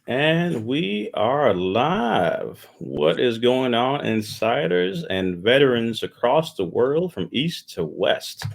And we are live. What is going on, insiders and veterans across the world from east to west?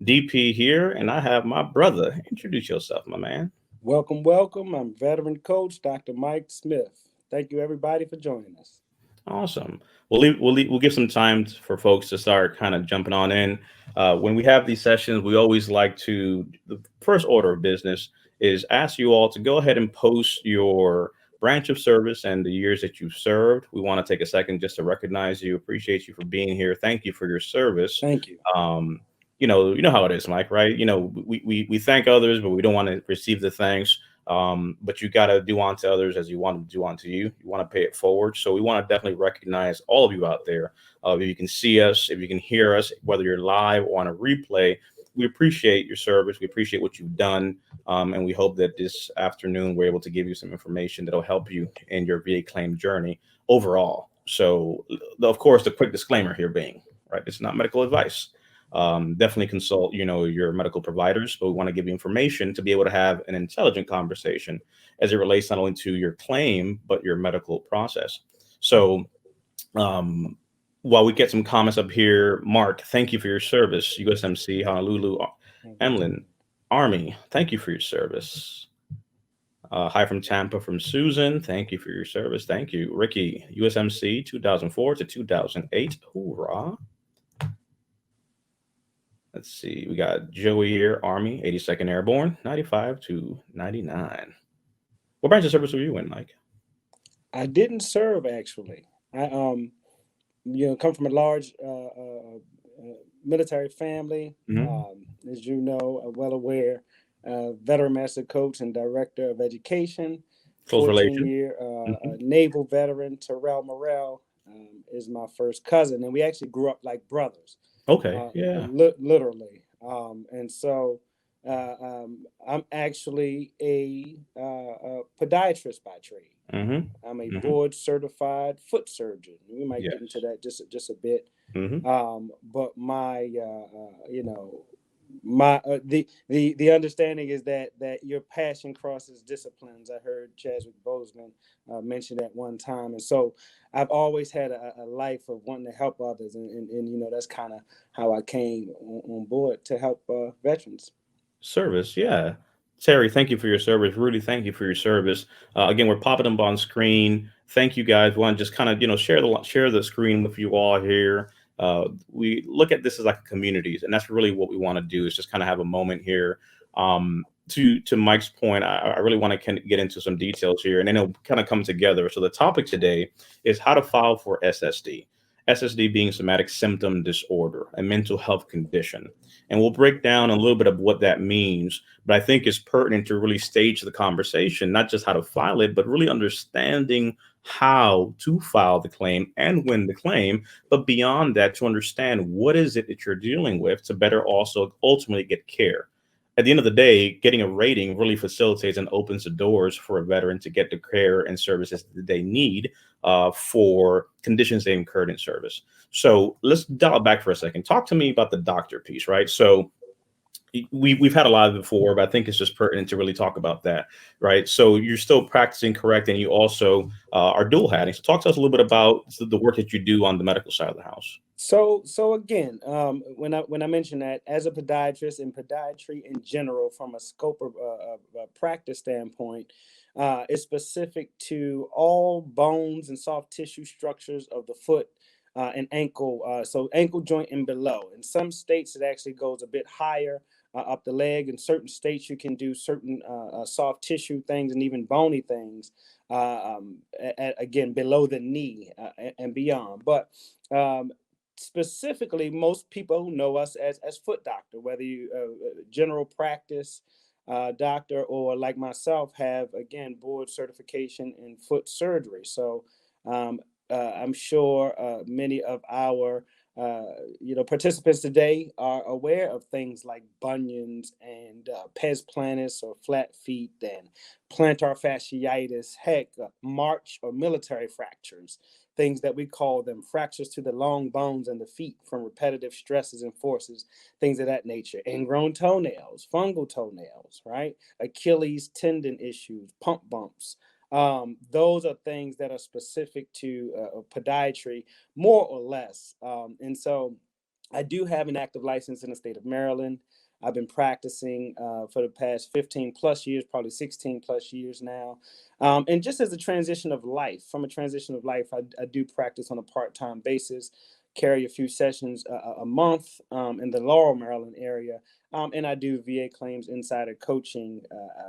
DP here, and I have my brother. Introduce yourself, my man. Welcome, welcome. I'm veteran coach Dr. Mike Smith. Thank you, everybody, for joining us. Awesome. We'll give some time for folks to start kind of jumping on in. When we have these sessions, we always like to, the first order of business is ask you all to go ahead and post your branch of service and the years that you've served. We want to take a second just to recognize you, appreciate you for being here. Thank you for your service. Thank you. Um, you know how it is, Mike, right? We thank others, but we don't want to receive the thanks. But you got to do unto others as you want to do unto you. You want to pay it forward. So we want to definitely recognize all of you out there. If you can see us, if you can hear us, whether you're live or on a replay, we appreciate your service. We appreciate what you've done. And we hope that this afternoon we're able to give you some information that'll help you in your VA claim journey overall. So, of course, the quick disclaimer here being, right, it's not medical advice. Definitely consult, your medical providers, but we want to give you information to be able to have an intelligent conversation as it relates not only to your claim but your medical process. So, um, while we get some comments up here, Mark, thank you for your service. USMC, Honolulu, Thank you. Emlyn, Army, thank you for your service. Hi from Tampa from Susan. Thank you for your service. Thank you. Ricky, USMC 2004 to 2008. Hoorah. Let's see. We got Joey here, Army, 82nd Airborne, 95 to 99. What branch of service were you in, Mike? I didn't serve actually. I come from a large military family. Hmm. As you know, well aware, veteran master coach and director of education. Close relation. 14-year Hmm. naval veteran Terrell Morrell is my first cousin, and we actually grew up like brothers. Okay. Yeah. Literally. And so I'm actually a podiatrist by trade. Hmm. I'm a Hmm. board certified foot surgeon. We might get into Yes. that just a bit. Hmm. But my, my the understanding is that your passion crosses disciplines. I heard Chadwick Boseman mention that one time, and so I've always had a life of wanting to help others, and that's kind of how I came on board to help veterans. Service. Yeah. Terry, thank you for your service. Rudy, thank you for your service. Again, we're popping them on screen. Thank you guys. We want to just kind of share the screen with you all here. We look at this as like a communities, and that's really what we want to do is just kind of have a moment here. To Mike's point, I really want to get into some details here, and then it'll kind of come together. So the topic today is how to file for SSD. SSD being somatic symptom disorder, a mental health condition, and we'll break down a little bit of what that means. But I think it's pertinent to really stage the conversation, not just how to file it, but really understanding how to file the claim and win the claim. But beyond that, to understand what is it that you're dealing with to better also ultimately get care. At the end of the day, getting a rating really facilitates and opens the doors for a veteran to get the care and services that they need for conditions they incurred in service. So let's dial back for a second. Talk to me about the doctor piece, right? So we've had a lot of it before, but I think it's just pertinent to really talk about that, right? So you're still practicing correct, and you also are dual hatting. So talk to us a little bit about the work that you do on the medical side of the house. So again, when I mention that as a podiatrist and podiatry in general, from a scope of practice standpoint, is specific to all bones and soft tissue structures of the foot and ankle. So ankle joint and below. In some states, it actually goes a bit higher up the leg. In certain states, you can do certain soft tissue things and even bony things. Again, below the knee and beyond, but specifically, most people know us as foot doctor, whether you general practice doctor or like myself have again board certification in foot surgery. So I'm sure many of our participants today are aware of things like bunions and pes planus or flat feet and plantar fasciitis, heck, march or military fractures, things that we call them fractures to the long bones in the feet from repetitive stresses and forces, things of that nature. Ingrown toenails, fungal toenails, right? Achilles tendon issues, pump bumps, Those are things that are specific to podiatry, more or less. And so I do have an active license in the state of Maryland. I've been practicing for the past 15 plus years, probably 16 plus years now. And just as a transition of life, from a transition of life, I do practice on a part-time basis, carry a few sessions a month in the Laurel, Maryland area. And I do VA claims insider coaching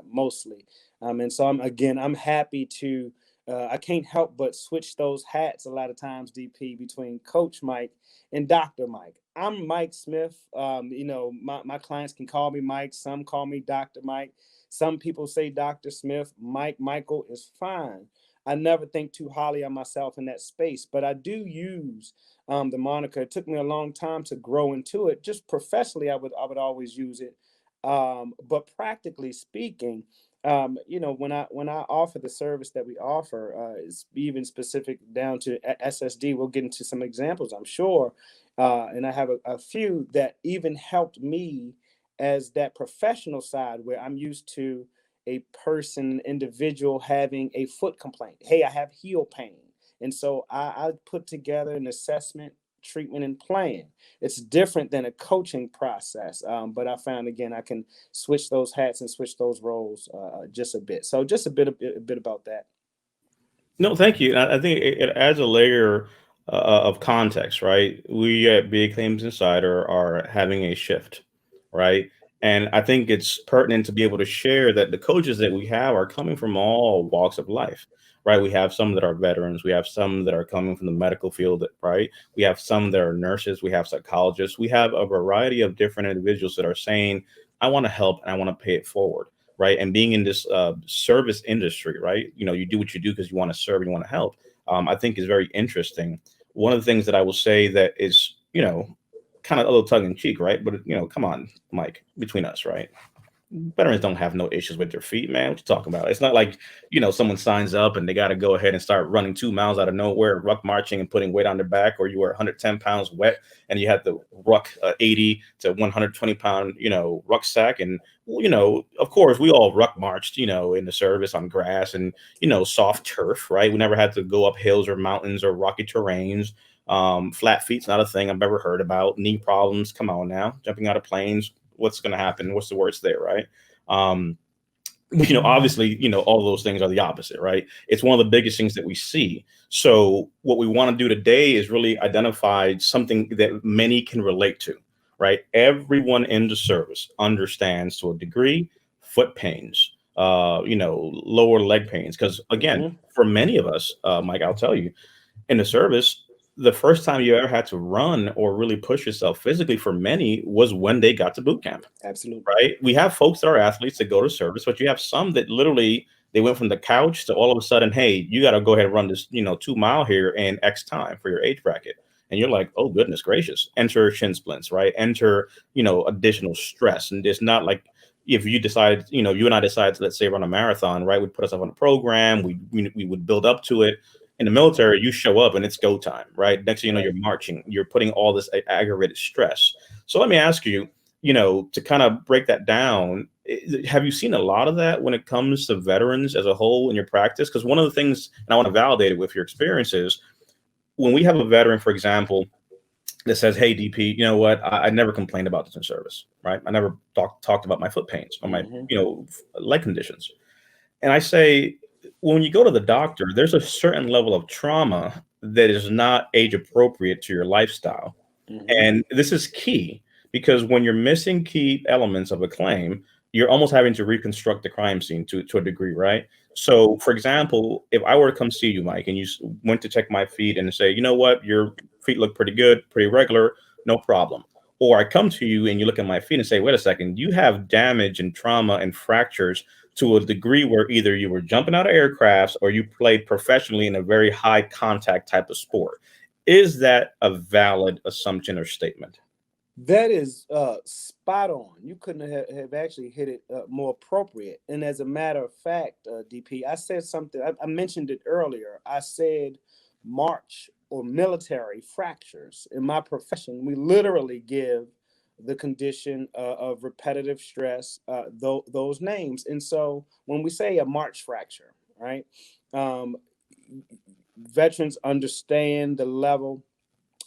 mostly. And so I'm happy to, I can't help but switch those hats a lot of times, DP, between Coach Mike and Dr. Mike. I'm Mike Smith. My clients can call me Mike. Some call me Dr. Mike. Some people say Dr. Smith. Michael is fine. I never think too highly of myself in that space, but I do use the moniker. It took me a long time to grow into it. Just professionally, I would always use it. But practically speaking, when I offer the service that we offer, it's even specific down to SSD. We'll get into some examples, I'm sure. And I have a few that even helped me as that professional side where I'm used to a person, individual having a foot complaint. Hey, I have heel pain. And so I put together an assessment, treatment, and plan. It's different than a coaching process. But I found, again, I can switch those hats and switch those roles just a bit. So just a bit about that. No, thank you. I think it adds a layer of context, right? We at Big Claims Insider are having a shift, right? And I think it's pertinent to be able to share that the coaches that we have are coming from all walks of life, right? We have some that are veterans, we have some that are coming from the medical field, right? We have some that are nurses, we have psychologists, we have a variety of different individuals that are saying, I want to help and I want to pay it forward, right? And being in this service industry, right? You do what you do because you want to serve, you want to help. I think is very interesting. One of the things that I will say that is, kind of a little tongue in cheek, right? But come on, Mike, between us, right? Veterans don't have no issues with their feet, man. What you talking about? It's not like, someone signs up and they got to go ahead and start running 2 miles out of nowhere, ruck marching and putting weight on their back, or you were 110 pounds wet and you had the ruck 80 to 120 pound, rucksack. And, of course, we all ruck marched, in the service on grass and, soft turf, right? We never had to go up hills or mountains or rocky terrains. Flat feet's not a thing I've ever heard about. Knee problems, come on now. Jumping out of planes, what's going to happen? What's the worst there, right? Um, obviously, all those things are the opposite, right? It's one of the biggest things that we see. So what we want to do today is really identify something that many can relate to, right? Everyone in the service understands to a degree foot pains, lower leg pains. Because again, Hmm. for many of us, Mike, I'll tell you, in the service, the first time you ever had to run or really push yourself physically for many was when they got to boot camp, Absolutely. right? We have folks that are athletes that go to service, but you have some that literally they went from the couch to all of a sudden, hey, you got to go ahead and run this, 2 mile here in X time for your age bracket. And you're like, oh, goodness gracious, enter shin splints, right? Enter, additional stress. And it's not like if you decide, you and I decide to, let's say, run a marathon, right? We'd put ourselves on a program, we would build up to it. In the military, you show up and it's go time, right? Next thing you know, Right. you're marching, you're putting all this aggravated stress. So let me ask you, to kind of break that down, have you seen a lot of that when it comes to veterans as a whole in your practice? Because one of the things, and I want to validate it with your experiences, when we have a veteran, for example, that says, "Hey, DP, you know what? I never complained about this in service, right? I never talked about my foot pains or my, Hmm. leg conditions." And I say, when you go to the doctor, there's a certain level of trauma that is not age appropriate to your lifestyle. Hmm. And this is key because when you're missing key elements of a claim, you're almost having to reconstruct the crime scene to a degree, right? So, for example, if I were to come see you, Mike, and you went to check my feet and say, you know what, your feet look pretty good, pretty regular, no problem. Or I come to you and you look at my feet and say, wait a second, you have damage and trauma and fractures to a degree where either you were jumping out of aircrafts or you played professionally in a very high contact type of sport. Is that a valid assumption or statement? That is spot on. You couldn't have actually hit it more appropriate. And as a matter of fact, DP, I said something, I mentioned it earlier. I said march or military fractures. In my profession, we literally give the condition of repetitive stress those names. And so when we say a march fracture, right? Um, Veterans understand the level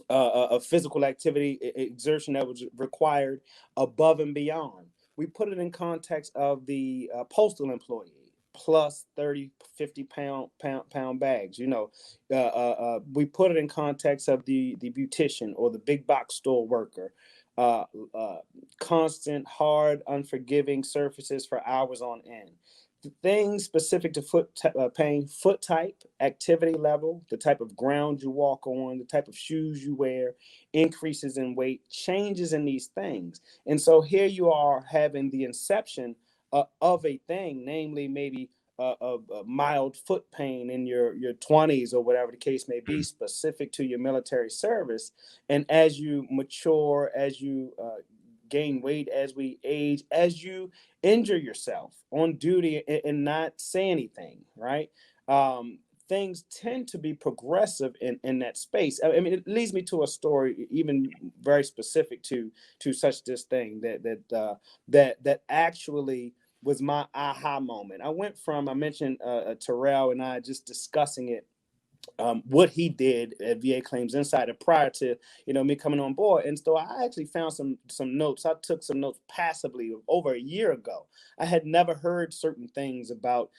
of physical activity exertion that was required above and beyond. We put it in context of the postal employee plus 30, 50 pound bags. We put it in context of the beautician or the big box store worker. uh, uh, Constant, hard, unforgiving surfaces for hours on end. The things specific to pain: foot type, activity level, the type of ground you walk on, the type of shoes you wear, increases in weight, changes in these things. And so here you are having the inception of a thing, namely maybe a mild foot pain in your 20s or whatever the case may be, specific to your military service. And as you mature, as you gain weight, as we age, as you injure yourself on duty and not say anything, right? Things tend to be progressive in that space. I mean, it leads me to a story, even very specific to such this thing that actually was my aha moment. I mentioned Terrell and I just discussing it, what he did at VA Claims Insider prior to me coming on board. And so I actually found some notes. I took some notes passively over a year ago. I had never heard certain things about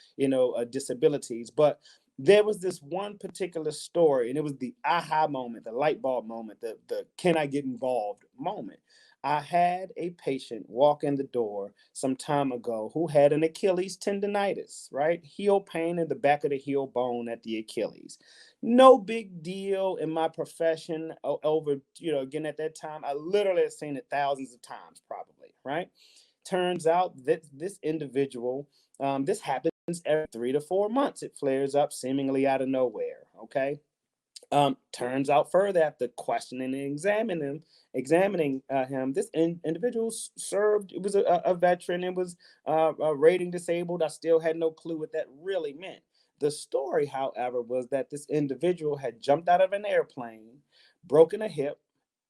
disabilities, but there was this one particular story, and it was the aha moment, the light bulb moment, the can I get involved moment. I had a patient walk in the door some time ago who had an Achilles tendonitis, right? Heel pain in the back of the heel bone at the Achilles. No big deal in my profession. Over, again, at that time, I literally have seen it thousands of times, probably, right? Turns out that this individual, this happens every 3 to 4 months. It flares up seemingly out of nowhere, okay? Turns out further, after questioning and examining him, this individual served. It was a veteran. It was rating disabled. I still had no clue what that really meant. The story, however, was that this individual had jumped out of an airplane, broken a hip,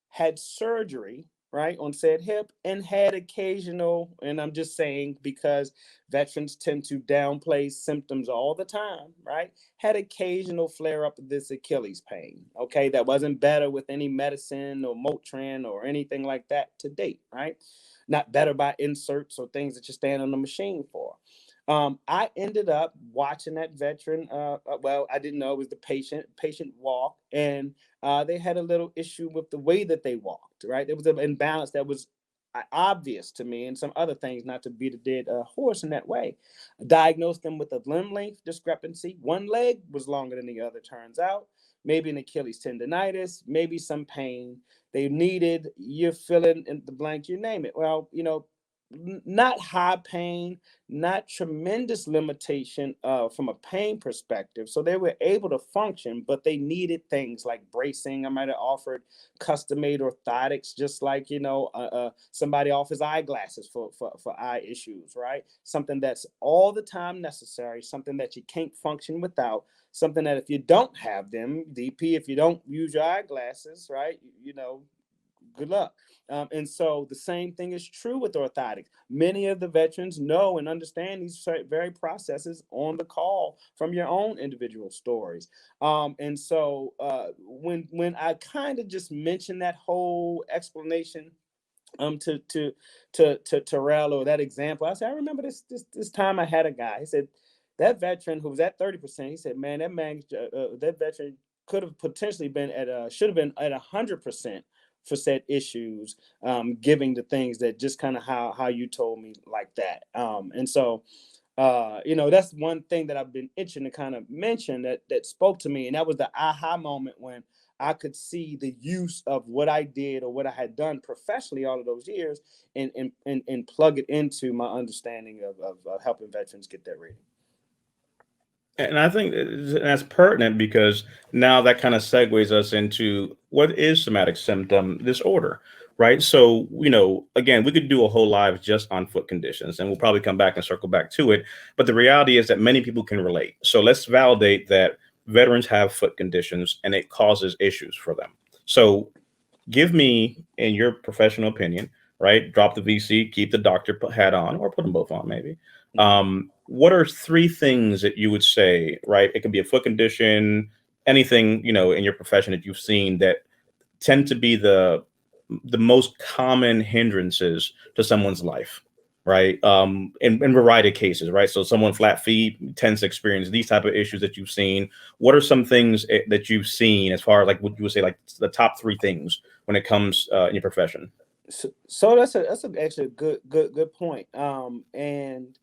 had surgery, right, on said hip, and had occasional, and I'm just saying because veterans tend to downplay symptoms all the time, right, had occasional flare up of this Achilles pain, okay, that wasn't better with any medicine or Motrin or anything like that to date, right? Not better by inserts or things that you stand on the machine for. I ended up watching that veteran. Well, I didn't know it was the patient walk, and they had a little issue with the way that they walked. Right, there was an imbalance that was obvious to me, and some other things. Not to beat a dead horse in that way. I diagnosed them with a limb length discrepancy. One leg was longer than the other. Turns out, maybe an Achilles tendonitis, maybe some pain. They needed, you fill in the blank, you name it. Well, not high pain, not tremendous limitation from a pain perspective. So they were able to function, but they needed things like bracing. I might have offered custom made orthotics, just like, somebody offers eyeglasses for eye issues, right? Something that's all the time necessary, something that you can't function without, something that if you don't have them, DP, if you don't use your eyeglasses, right, good luck. And so the same thing is true with orthotics. Many of the veterans know and understand these very processes on the call from your own individual stories. And so when I kind of just mentioned that whole explanation to Terrell, or that example, I said, I remember this time I had a guy. He said that veteran who was at 30%. He said, man, that veteran could have potentially been should have been at 100% for said issues, giving the things that just kind of how you told me like that. And so that's one thing that I've been itching to kind of mention that spoke to me, and that was the aha moment when I could see the use of what I did or what I had done professionally all of those years, and plug it into my understanding of helping veterans get that rating. And I think that's pertinent because now that kind of segues us into what is somatic symptom disorder, right? So, again, we could do a whole live just on foot conditions, and we'll probably come back and circle back to it. But the reality is that many people can relate. So let's validate that veterans have foot conditions and it causes issues for them. So give me, in your professional opinion, right? Drop the VC, keep the doctor hat on, or put them both on, maybe. Mhm. what are three things that you would say, right? It could be a foot condition, anything, in your profession that you've seen that tend to be the most common hindrances to someone's life, right? In a variety of cases, right? So someone flat feet tends to experience these type of issues that you've seen. What are some things that you've seen as far as like what you would say like the top three things when it comes in your profession? So that's actually a good point. And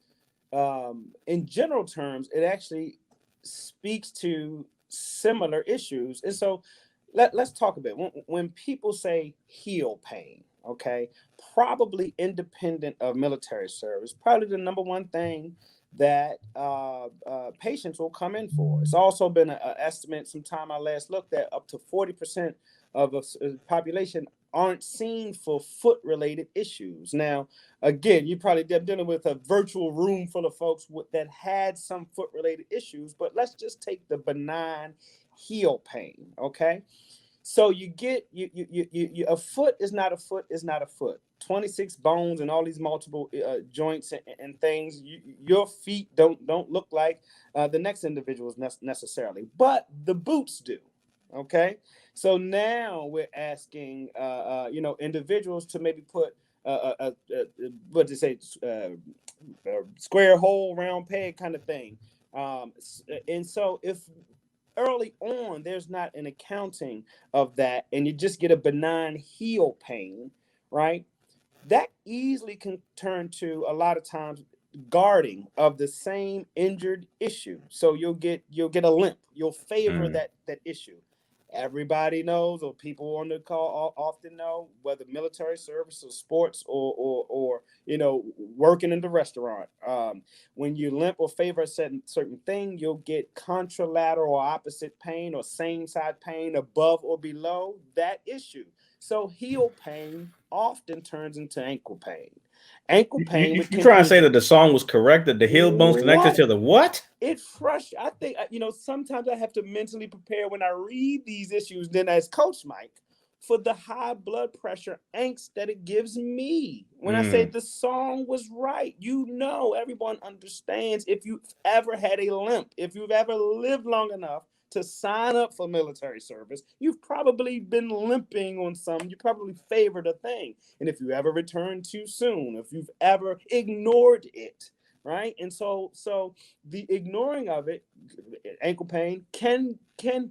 in general terms, it actually speaks to similar issues. And so let's talk a bit. When people say heel pain, okay, probably independent of military service, probably the number one thing that patients will come in for. It's also been an estimate sometime I last looked at up to 40% of the population aren't seen for foot related issues. Now, again, you probably dealing with a virtual room full of folks that had some foot related issues, but let's just take the benign heel pain, okay? So you get a foot is not a foot is not a foot. 26 bones and all these multiple joints and things. Your feet don't look like the next individual's necessarily, but the boots do. Okay, so now we're asking individuals to maybe put what to say a square hole round peg kind of thing. And so if early on there's not an accounting of that and you just get a benign heel pain, right, that easily can turn to a lot of times guarding of the same injured issue. So you'll get a limp, you'll favor Mm. that issue. Everybody knows, or people on the call often know, whether military service or sports or working in the restaurant, when you limp or favor a certain thing, you'll get contralateral or opposite pain or same side pain above or below that issue. So heel pain often turns into ankle pain. Ankle pain, which You can trying to say present that the song was correct, that the heel bones connected what to the what? it frustrates. I think sometimes I have to mentally prepare when I read these issues. Then, as Coach Mike, for the high blood pressure angst that it gives me when I say Mm. the song was right. Everyone understands. If you've ever had a limp, if you've ever lived long enough to sign up for military service, you've probably been limping on some. You probably favored a thing, and if you ever returned too soon, if you've ever ignored it, right? And so the ignoring of it, ankle pain, can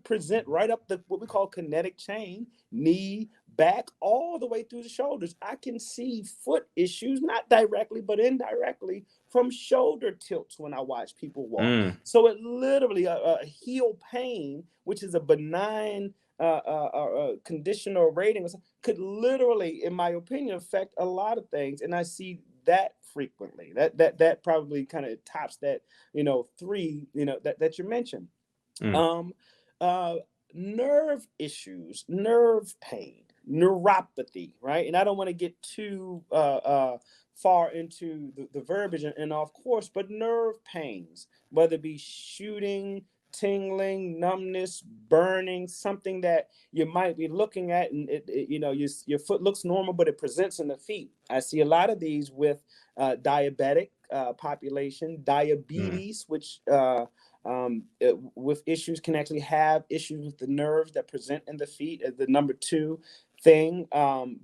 present right up the what we call kinetic chain, knee, back, all the way through the shoulders. I can see foot issues, not directly but indirectly, from shoulder tilts when I watch people walk. Mm. So it literally a heel pain, which is a benign condition or rating, could literally, in my opinion, affect a lot of things. And I see that frequently. That probably kind of tops that three that you mentioned. Mm. Um, uh, Nerve issues, nerve pain, neuropathy, right? And I don't want to get too far into the verbiage and off course, but nerve pains, whether it be shooting, tingling, numbness, burning, something that you might be looking at, and your foot looks normal, but it presents in the feet. I see a lot of these with diabetic population, Mm. diabetes, which with issues can actually have issues with the nerves that present in the feet as the number two thing.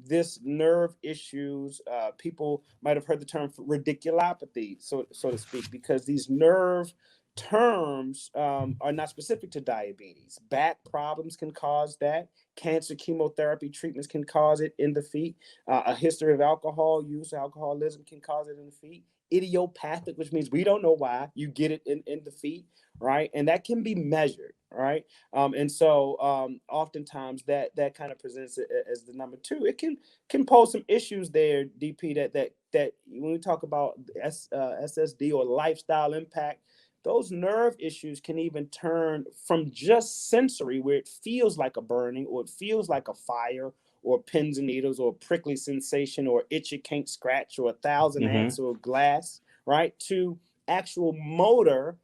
This nerve issues, people might have heard the term radiculopathy, so to speak, because these nerve terms are not specific to diabetes. Back problems can cause that. Cancer chemotherapy treatments can cause it in the feet. A history of alcohol use, alcoholism can cause it in the feet. Idiopathic, which means we don't know why you get it in the feet, right? And that can be measured, right? And so oftentimes that kind of presents it as the number two. It can pose some issues there, DP. That when we talk about SSD or lifestyle impact, those nerve issues can even turn from just sensory, where it feels like a burning or it feels like a fire or pins and needles or prickly sensation or itch you can't scratch or 1,000 ants Mm-hmm. or glass, right? To actual motor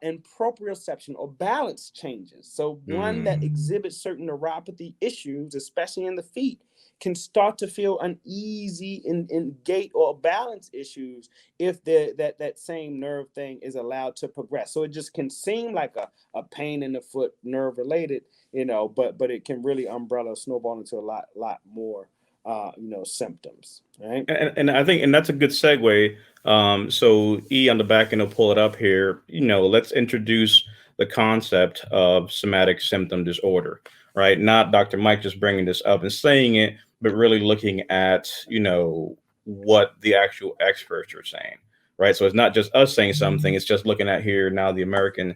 and proprioception or balance changes. So one that Mm. exhibits certain neuropathy issues, especially in the feet, can start to feel uneasy in gait or balance issues if that same nerve thing is allowed to progress. So it just can seem like a pain in the foot, nerve related, but it can really umbrella snowball into a lot more symptoms, right? And I think, and that's a good segue. So E on the back end will pull it up here. Let's introduce the concept of somatic symptom disorder, right? Not Dr. Mike just bringing this up and saying it, but really looking at, what the actual experts are saying, right? So it's not just us saying something. It's just looking at here now the American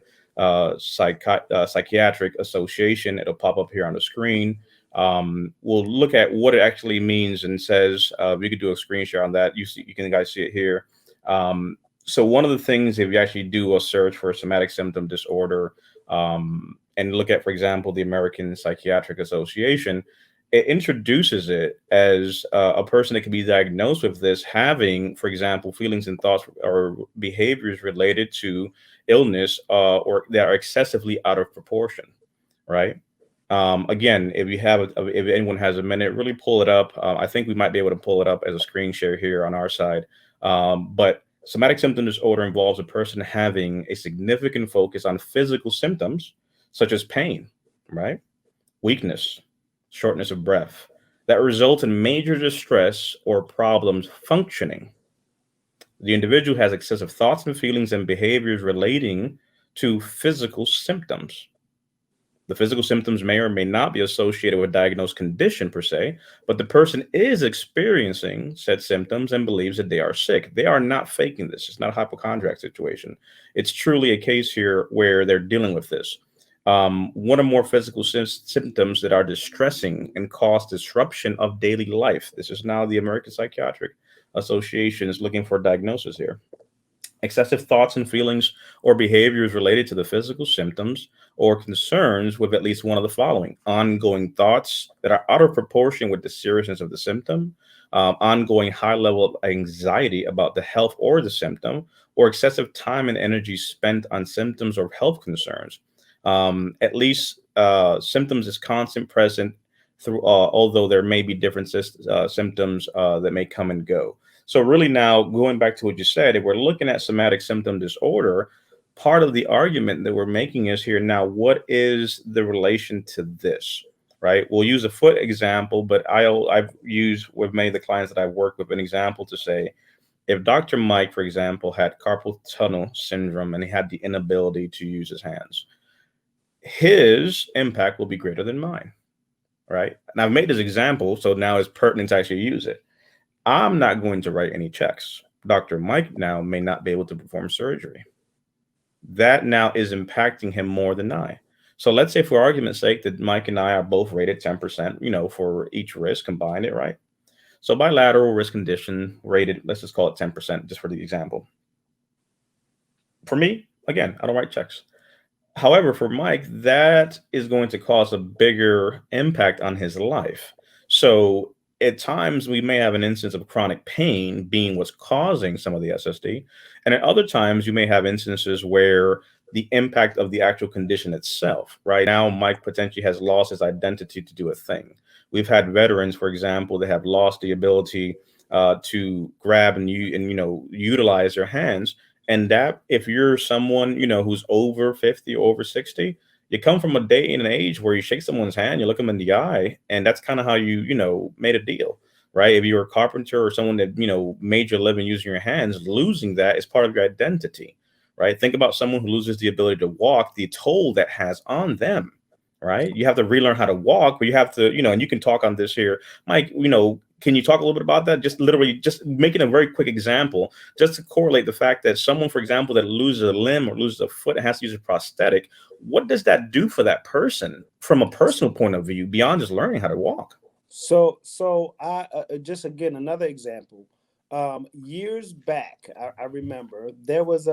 Psychiatric Association. It'll pop up here on the screen. We'll look at what it actually means and says. We could do a screen share on that. You can guys see it here. So one of the things, if you actually do a search for somatic symptom disorder, and look at, for example, the American Psychiatric Association, it introduces it as a person that can be diagnosed with this having, for example, feelings and thoughts or behaviors related to illness, or that are excessively out of proportion, right? Again, if anyone has a minute, really pull it up. I think we might be able to pull it up as a screen share here on our side. But somatic symptom disorder involves a person having a significant focus on physical symptoms such as pain, right? Weakness, shortness of breath, that result in major distress or problems functioning. The individual has excessive thoughts and feelings and behaviors relating to physical symptoms. The physical symptoms may or may not be associated with a diagnosed condition per se, but the person is experiencing said symptoms and believes that they are sick. They are not faking this. It's not a hypochondriac situation. It's truly a case here where they're dealing with this. One or more physical symptoms that are distressing and cause disruption of daily life. This is now the American Psychiatric Association is looking for a diagnosis here. Excessive thoughts and feelings or behaviors related to the physical symptoms or concerns with at least one of the following: ongoing thoughts that are out of proportion with the seriousness of the symptom, ongoing high level of anxiety about the health or the symptom, or excessive time and energy spent on symptoms or health concerns. At least symptoms is constant present through, although there may be different symptoms that may come and go. So really now going back to what you said, if we're looking at somatic symptom disorder, part of the argument that we're making is here now, what is the relation to this, right? We'll use a foot example, but I've used with many of the clients that I've worked with an example to say, if Dr. Mike, for example, had carpal tunnel syndrome and he had the inability to use his hands, his impact will be greater than mine, right? And I've made this example, so now it's pertinent to actually use it. I'm not going to write any checks. Dr. Mike now may not be able to perform surgery. That now is impacting him more than I. So let's say, for argument's sake, that Mike and I are both rated 10%, for each risk, combine it, right? So bilateral risk condition rated, let's just call it 10%, just for the example. For me, again, I don't write checks. However, for Mike, that is going to cause a bigger impact on his life. So at times we may have an instance of chronic pain being what's causing some of the SSD. And at other times you may have instances where the impact of the actual condition itself, right? Now, Mike potentially has lost his identity to do a thing. We've had veterans, for example, that have lost the ability to grab and utilize their hands. And that, if you're someone, who's over 50 or over 60, you come from a day and an age where you shake someone's hand, you look them in the eye, and that's kind of how you made a deal, right? If you're a carpenter or someone that, made your living using your hands, losing that is part of your identity, right? Think about someone who loses the ability to walk, the toll that has on them, right? You have to relearn how to walk, but you have to, and you can talk on this here, Mike, can you talk a little bit about that? Just literally just making a very quick example, just to correlate the fact that someone, for example, that loses a limb or loses a foot and has to use a prosthetic, what does that do for that person from a personal point of view beyond just learning how to walk? So I just again another example. Years back, I remember there was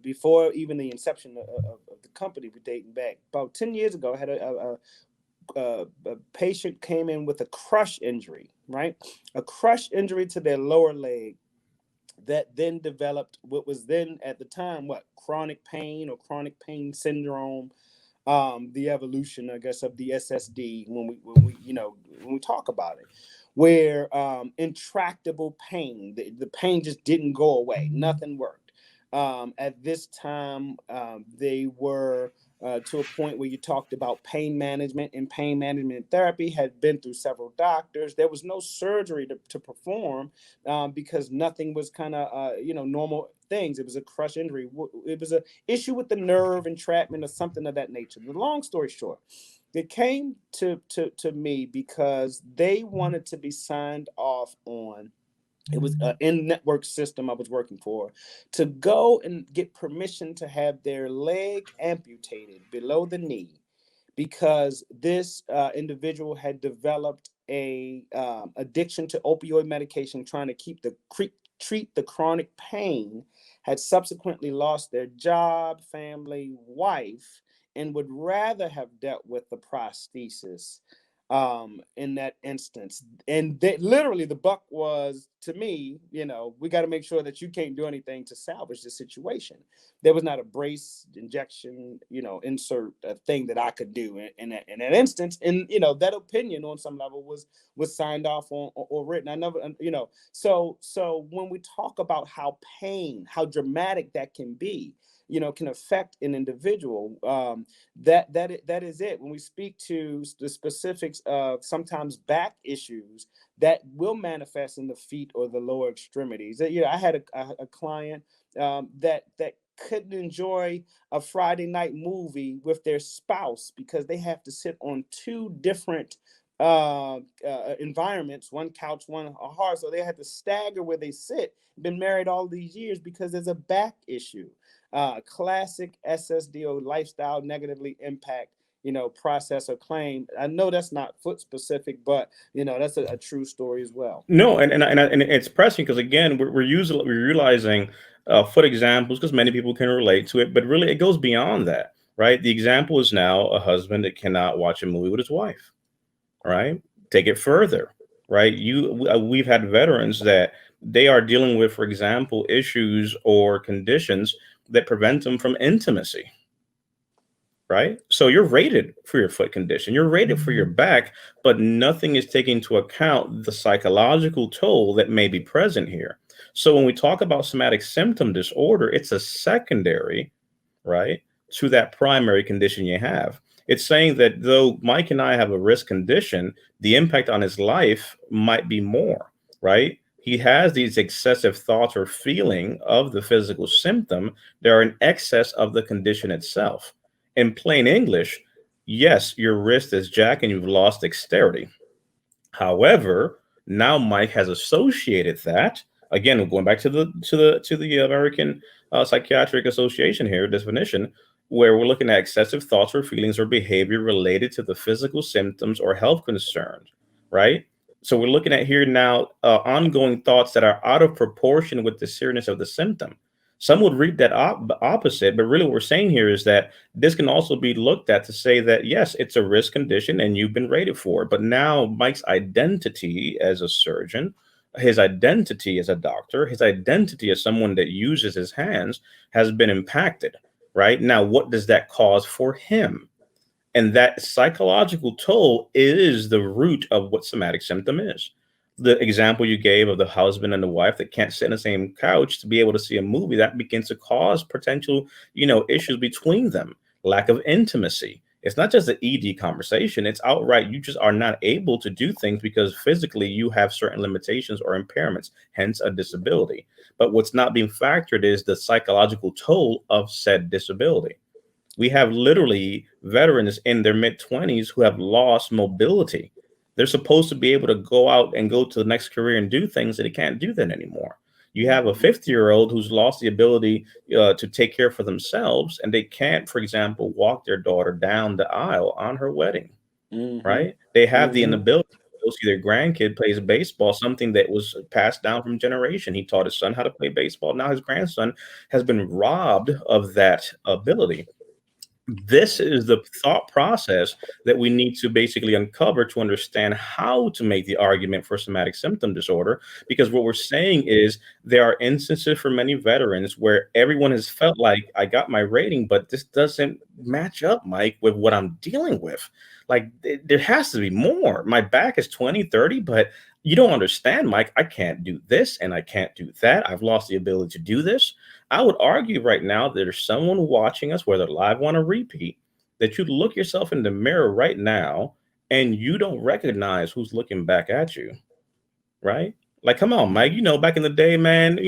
before even the inception of the company, we're dating back about 10 years ago. I had a patient came in with a crush injury, right? A crush injury to their lower leg that then developed what was then at the time chronic pain or chronic pain syndrome. the evolution, I guess, of the SSD when we when we talk about it, where intractable pain, the pain just didn't go away, nothing worked. At this time, they were to a point where you talked about pain management, and pain management therapy had been through several doctors. There was no surgery to perform because nothing was kind of normal things. It was a crush injury. It was a issue with the nerve entrapment or something of that nature. The long story short, they came to me because they wanted to be signed off on. It was an in-network system I was working for, to go and get permission to have their leg amputated below the knee because this individual had developed a addiction to opioid medication, trying to treat the chronic pain, had subsequently lost their job, family, wife, and would rather have dealt with the prosthesis in that instance. And literally the buck was, to me, we got to make sure that you can't do anything to salvage the situation. There was not a brace, injection, insert thing that I could do in that instance. And that opinion on some level was signed off on or written. I never, so when we talk about how dramatic that can be, can affect an individual, that is it. When we speak to the specifics of sometimes back issues that will manifest in the feet or the lower extremities. I had a client that couldn't enjoy a Friday night movie with their spouse because they have to sit on two different environments, one couch, one hearth, so they had to stagger where they sit. Been married all these years because there's a back issue. Classic SSD or lifestyle negatively impact, process or claim. I know that's not foot specific, but that's a true story as well. No, and it's pressing because again, we're utilizing foot examples because many people can relate to it, but really it goes beyond that, right? The example is now a husband that cannot watch a movie with his wife, right? Take it further, right? We've had veterans that they are dealing with, for example, issues or conditions that prevent them from intimacy, right? So you're rated for your foot condition, you're rated for your back, but nothing is taking into account the psychological toll that may be present here. So when we talk about somatic symptom disorder, it's a secondary, right, to that primary condition you have. It's saying that though Mike and I have a risk condition, the impact on his life might be more, right? He has these excessive thoughts or feeling of the physical symptom. They're in excess of the condition itself. In plain English, yes, your wrist is jacked and you've lost dexterity. However, now Mike has associated that. Again, going back to the American Psychiatric Association here definition, where we're looking at excessive thoughts or feelings or behavior related to the physical symptoms or health concerns, right? So we're looking at here now ongoing thoughts that are out of proportion with the seriousness of the symptom. Some would read that opposite, but really what we're saying here is that this can also be looked at to say that, yes, it's a risk condition and you've been rated for it. But now Mike's identity as a surgeon, his identity as a doctor, his identity as someone that uses his hands has been impacted, right? Now, what does that cause for him? And that psychological toll is the root of what somatic symptom is. The example you gave of the husband and the wife that can't sit in the same couch to be able to see a movie, that begins to cause potential, issues between them, lack of intimacy. It's not just an ED conversation. It's outright, you just are not able to do things because physically you have certain limitations or impairments, hence a disability. But what's not being factored is the psychological toll of said disability. We have literally veterans in their mid 20s who have lost mobility. They're supposed to be able to go out and go to the next career and do things that they can't do that anymore. You have a 50-year-old who's lost the ability to take care for themselves, and they can't, for example, walk their daughter down the aisle on her wedding, Mm-hmm. right? They have the Mm-hmm. inability to go see their grandkid plays baseball, something that was passed down from generation. He taught his son how to play baseball. Now his grandson has been robbed of that ability. This is the thought process that we need to basically uncover to understand how to make the argument for somatic symptom disorder. Because what we're saying is there are instances for many veterans where everyone has felt like I got my rating, but this doesn't match up, Mike, with what I'm dealing with. Like there has to be more. My back is 20, 30, but you don't understand, Mike. I can't do this and I can't do that. I've lost the ability to do this. I would argue right now that there's someone watching us, whether live on a repeat, that you look yourself in the mirror right now and you don't recognize who's looking back at you, right? Like, come on, Mike. Back in the day, man.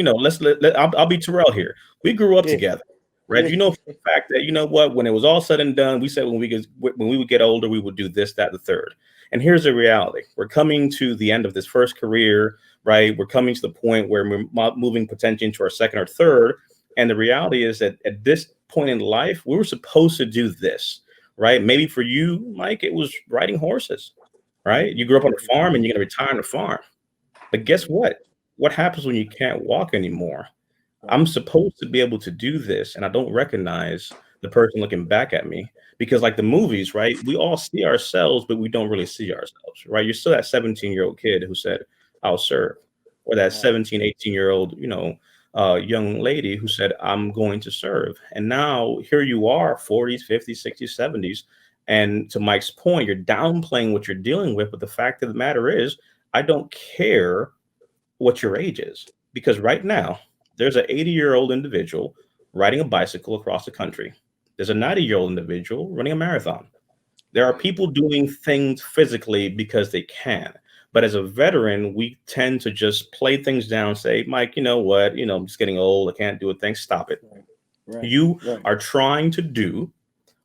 I'll be Terrell here. We grew up Yeah. together, right? You know for the fact that what, when it was all said and done, we said when we would get older, we would do this, that, the third. And here's the reality: we're coming to the end of this first career, right? We're coming to the point where we're moving potentially into our second or third. And the reality is that at this point in life, we were supposed to do this, right? Maybe for you, Mike, it was riding horses, right? You grew up on a farm and you're going to retire on a farm. But guess what? What happens when you can't walk anymore? I'm Right. supposed to be able to do this, and I don't recognize the person looking back at me because, like the movies, right? We all see ourselves, but we don't really see ourselves, right? You're still that 17-year-old kid who said, I'll serve, or that Right. 17, 18-year-old, young lady who said, I'm going to serve. And now here you are, 40s, 50s, 60s, 70s. And to Mike's point, you're downplaying what you're dealing with. But the fact of the matter is, I don't care what your age is. Because right now, there's an 80-year-old individual riding a bicycle across the country. There's a 90-year-old individual running a marathon. There are Right. people doing things physically because they can. But as a veteran, we tend to just play things down, say, Mike, you know what? I'm just getting old. I can't do a thing. Stop it. Right. Right. You Right. are trying to do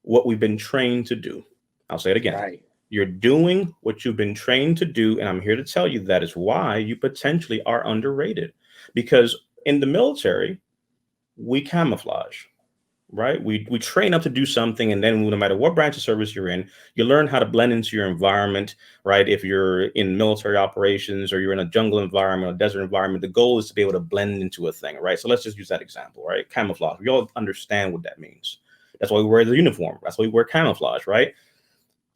what we've been trained to do. I'll say it again. Right. You're doing what you've been trained to do. And I'm here to tell you that is why you potentially are underrated. Because in the military, we camouflage, right? We train up to do something. And then no matter what branch of service you're in, you learn how to blend into your environment, right? If you're in military operations or you're in a jungle environment, a desert environment, the goal is to be able to blend into a thing, right? So let's just use that example, right? Camouflage. We all understand what that means. That's why we wear the uniform. That's why we wear camouflage, right?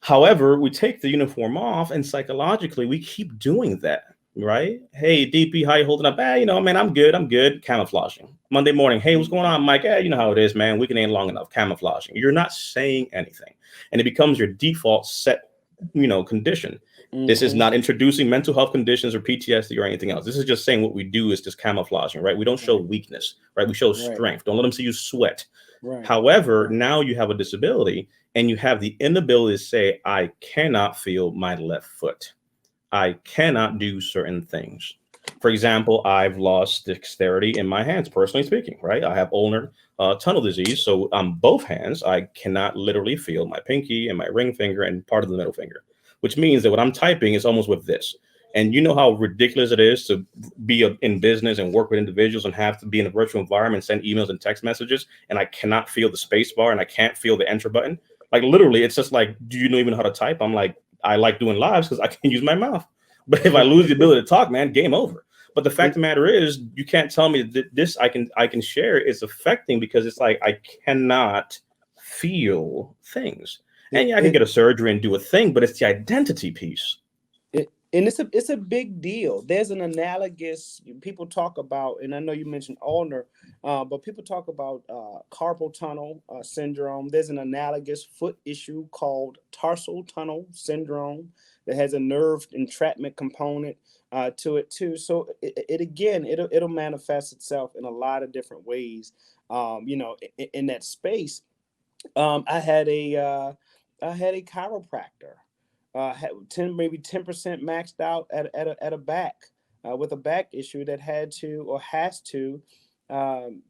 However, we take the uniform off and psychologically we keep doing that, right? Hey, DP, how you holding up? Man, I'm good. I'm good. Camouflaging. Monday morning, hey, what's going on, Mike? You know how it is, man. Weekend ain't long enough. Camouflaging. You're not saying anything. And it becomes your default set, condition. This is Mm-hmm. not introducing mental health conditions or PTSD or anything else. This is just saying what we do is just camouflaging, right? We don't show Right. weakness, right? We show Right. strength. Don't let them see you sweat. Right. However, Right. now you have a disability and you have the inability to say, I cannot feel my left foot. I cannot do certain things. For example, I've lost dexterity in my hands, personally speaking, right? I have ulnar tunnel disease. So on both hands, I cannot literally feel my pinky and my ring finger and part of the middle finger, which means that what I'm typing is almost with this. And you know how ridiculous it is to be in business and work with individuals and have to be in a virtual environment, send emails and text messages, and I cannot feel the space bar and I can't feel the enter button. Like literally, it's just like, do you know even how to type? I'm like, I like doing lives because I can use my mouth. But if I lose the ability to talk, man, game over. But the fact of the matter is, you can't tell me that this I can share is affecting because it's like I cannot feel things. And It, yeah, I can it, get a surgery and do a thing, but it's the identity piece. and it's a big deal. There's an analogous people talk about, and I know you mentioned ulnar, but people talk about carpal tunnel syndrome. There's an analogous foot issue called tarsal tunnel syndrome that has a nerve entrapment component to it too. So it again, it'll manifest itself in a lot of different ways. In that space, I had a chiropractor, had 10% maxed out at a back with a back issue that had to or has to um,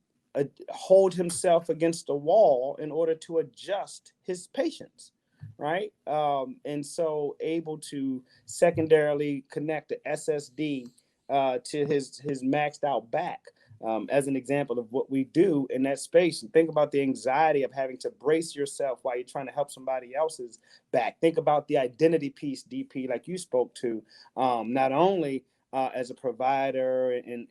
hold himself against a wall in order to adjust his patients, right? And so able to secondarily connect the SSD to his maxed out back, as an example of what we do in that space. And think about the anxiety of having to brace yourself while you're trying to help somebody else's back. Think about the identity piece, DP, like you spoke to, not only as a provider and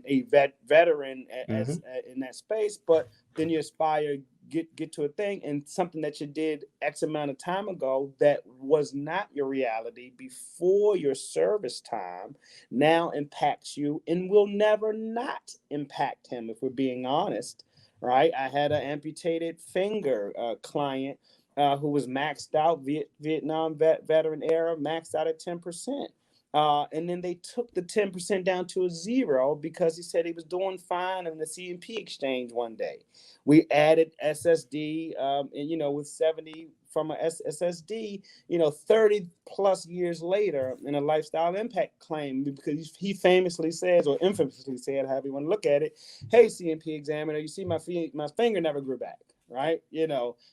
a veteran as Hmm. in that space, but then you aspire get to a thing, and something that you did X amount of time ago that was not your reality before your service time now impacts you and will never not impact him, if we're being honest, right? I had an amputated finger client who was maxed out, Vietnam veteran era, maxed out at 10%. And then they took the 10% down to a zero because he said he was doing fine in the C&P exchange one day. We added SSD, and with 70 from a SSD, 30 plus years later in a lifestyle impact claim, because he famously says, or infamously said, however you want to look at it, hey, C&P examiner, you see my finger never grew back. Right.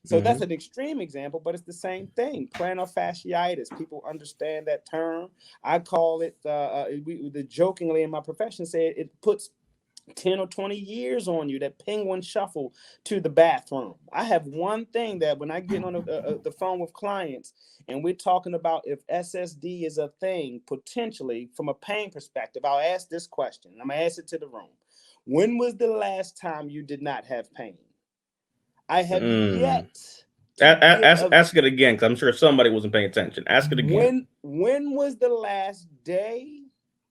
So that's an extreme example, but it's the same thing. Plantar fasciitis. People understand that term. I call it, the jokingly in my profession say it puts 10 or 20 years on you, that penguin shuffle to the bathroom. I have one thing that when I get on the phone with clients and we're talking about if SSD is a thing, potentially from a pain perspective, I'll ask this question. I'm going to ask it to the room. When was the last time you did not have pain? I have yet to ask it again, because I'm sure somebody wasn't paying attention. Ask it again. When was the last day,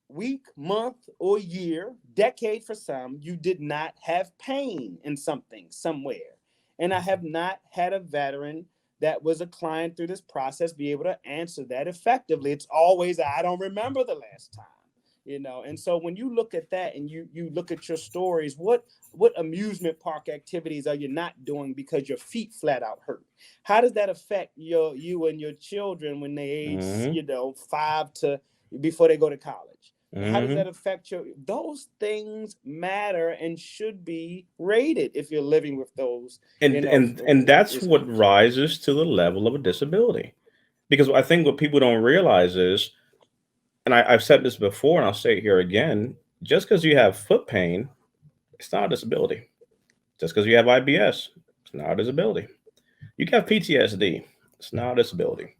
week, month, or year, decade for some, you did not have pain in something, somewhere? And I have not had a veteran that was a client through this process be able to answer that effectively. It's always, I don't remember the last time. And so when you look at that and you look at your stories, what amusement park activities are you not doing because your feet flat out hurt? How does that affect you and your children when they age 5 to before they go to college? How does that affect those things matter and should be rated if you're living with those. And that's what rises to the level of a disability. Because I think what people don't realize is, and I've said this before and I'll say it here again, just because you have foot pain, it's not a disability. Just because you have IBS, it's not a disability. You can have PTSD, it's not a disability.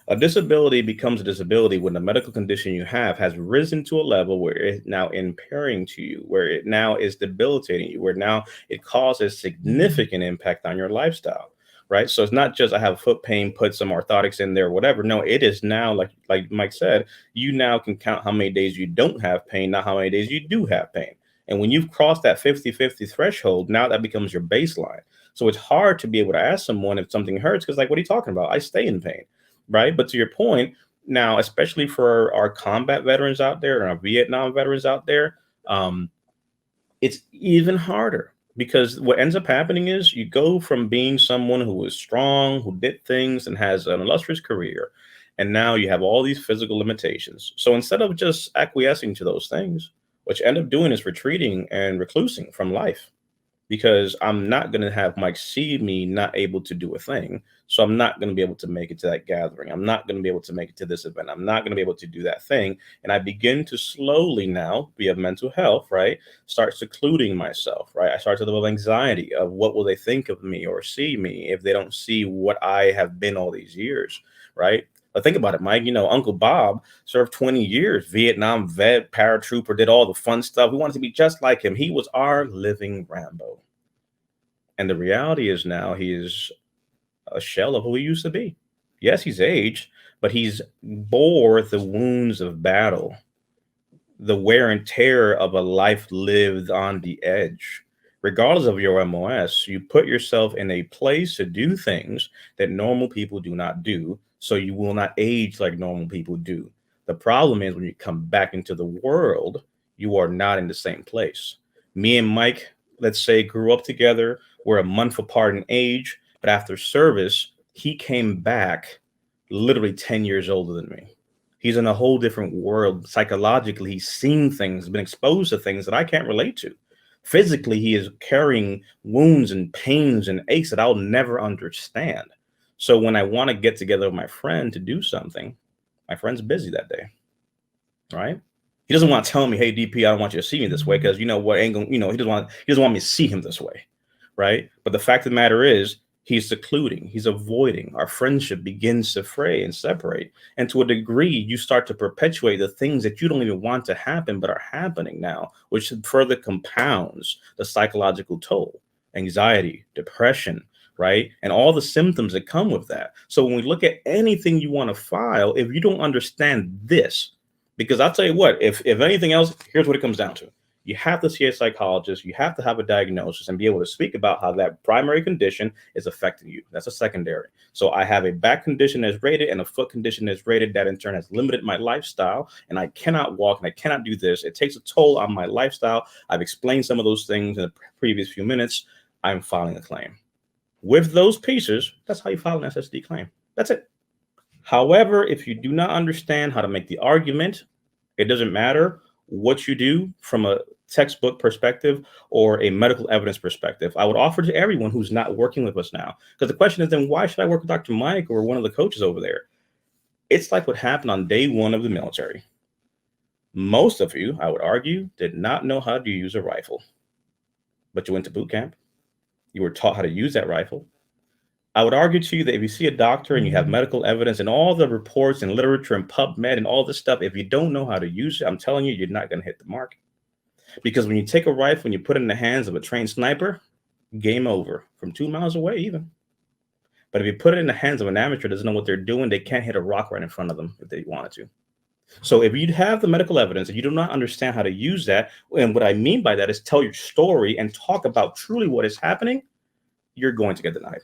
A disability becomes a disability when the medical condition you have has risen to a level where it's now impairing to you, where it now is debilitating you, where now it causes significant impact on your lifestyle. Right. So it's not just I have foot pain, put some orthotics in there, whatever. No, it is now, like Mike said, you now can count how many days you don't have pain, not how many days you do have pain. And when you've crossed that 50-50 threshold, now that becomes your baseline. So it's hard to be able to ask someone if something hurts because, like, what are you talking about? I stay in pain. Right. But to your point now, especially for our combat veterans out there and our Vietnam veterans out there, it's even harder. Because what ends up happening is you go from being someone who was strong, who did things and has an illustrious career, and now you have all these physical limitations. So instead of just acquiescing to those things, what you end up doing is retreating and reclusing from life. Because I'm not going to have Mike see me not able to do a thing. So I'm not going to be able to make it to that gathering. I'm not going to be able to make it to this event. I'm not going to be able to do that thing. And I begin to slowly now, via mental health, right, start secluding myself, right? I start to develop anxiety of what will they think of me or see me if they don't see what I have been all these years, right? But think about it, Mike. Uncle Bob served 20 years, Vietnam vet, paratrooper, did all the fun stuff. We wanted to be just like him. He was our living Rambo. And the reality is now he is a shell of who he used to be. Yes, he's aged, but he's bore the wounds of battle, the wear and tear of a life lived on the edge. Regardless of your MOS, you put yourself in a place to do things that normal people do not do, so you will not age like normal people do. The problem is when you come back into the world, you are not in the same place. Me and Mike, let's say, grew up together. We're a month apart in age, but after service, he came back literally 10 years older than me. He's in a whole different world. Psychologically, he's seen things, been exposed to things that I can't relate to. Physically, he is carrying wounds and pains and aches that I'll never understand. So when I want to get together with my friend to do something, my friend's busy that day, right? He doesn't want to tell me, "Hey, DP, I don't want you to see me this way," because you know what? Ain't gonna, he doesn't want me to see him this way, right? But the fact of the matter is, he's secluding, he's avoiding. Our friendship begins to fray and separate. And to a degree, you start to perpetuate the things that you don't even want to happen, but are happening now, which further compounds the psychological toll, anxiety, depression, right? And all the symptoms that come with that. So when we look at anything you want to file, if you don't understand this, because I'll tell you what, if anything else, here's what it comes down to. You have to see a psychologist, you have to have a diagnosis and be able to speak about how that primary condition is affecting you. That's a secondary. So I have a back condition that's rated and a foot condition that's rated that in turn has limited my lifestyle, and I cannot walk and I cannot do this. It takes a toll on my lifestyle. I've explained some of those things in the previous few minutes. I'm filing a claim. With those pieces, that's how you file an SSD claim. That's it. However, if you do not understand how to make the argument, it doesn't matter what you do from a textbook perspective or a medical evidence perspective. I would offer to everyone who's not working with us now, because the question is, then why should I work with Dr. Mike or one of the coaches over there? It's like what happened on day one of the military. Most of you, I would argue, did not know how to use a rifle, but you went to boot camp. You were taught how to use that rifle. I would argue to you that if you see a doctor and you have medical evidence and all the reports and literature and PubMed and all this stuff, if you don't know how to use it, I'm telling you, you're not going to hit the mark. Because when you take a rifle and you put it in the hands of a trained sniper, game over from 2 miles away even. But if you put it in the hands of an amateur that doesn't know what they're doing, they can't hit a rock right in front of them if they wanted to. So if you have the medical evidence and you do not understand how to use that, and what I mean by that is tell your story and talk about truly what is happening, you're going to get denied.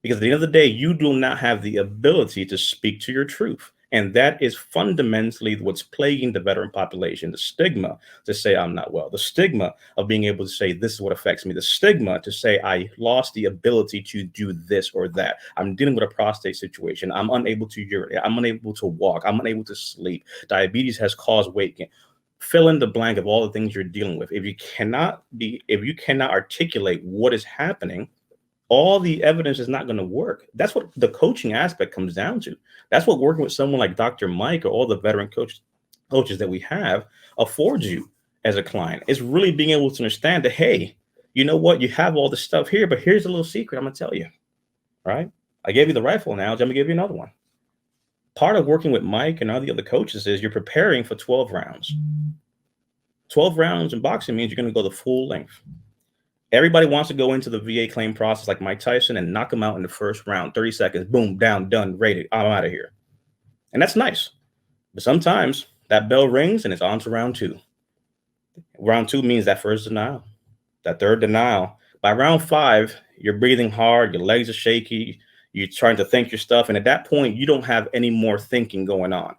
Because at the end of the day, you do not have the ability to speak to your truth. And that is fundamentally what's plaguing the veteran population. The stigma to say I'm not well. The stigma of being able to say this is what affects me. The stigma to say I lost the ability to do this or that. I'm dealing with a prostate situation. I'm unable to urinate. I'm unable to walk. I'm unable to sleep. Diabetes has caused weight gain. Fill in the blank of all the things you're dealing with. If you cannot articulate what is happening, all the evidence is not going to work. That's what the coaching aspect comes down to. That's what working with someone like Dr. Mike or all the veteran coaches that we have affords you as a client. Is really being able to understand that, hey, you know what? You have all this stuff here, but here's a little secret I'm going to tell you, right? I gave you the rifle analogy. I'm going to give you another one. Part of working with Mike and all the other coaches is you're preparing for 12 rounds. 12 rounds in boxing means you're going to go the full length. Everybody wants to go into the VA claim process like Mike Tyson and knock him out in the first round, 30 seconds, boom, down, done, rated, I'm out of here. And that's nice. But sometimes that bell rings and it's on to round two. Round two means that first denial, that third denial. By round 5, you're breathing hard, your legs are shaky, you're trying to think your stuff. And at that point, you don't have any more thinking going on.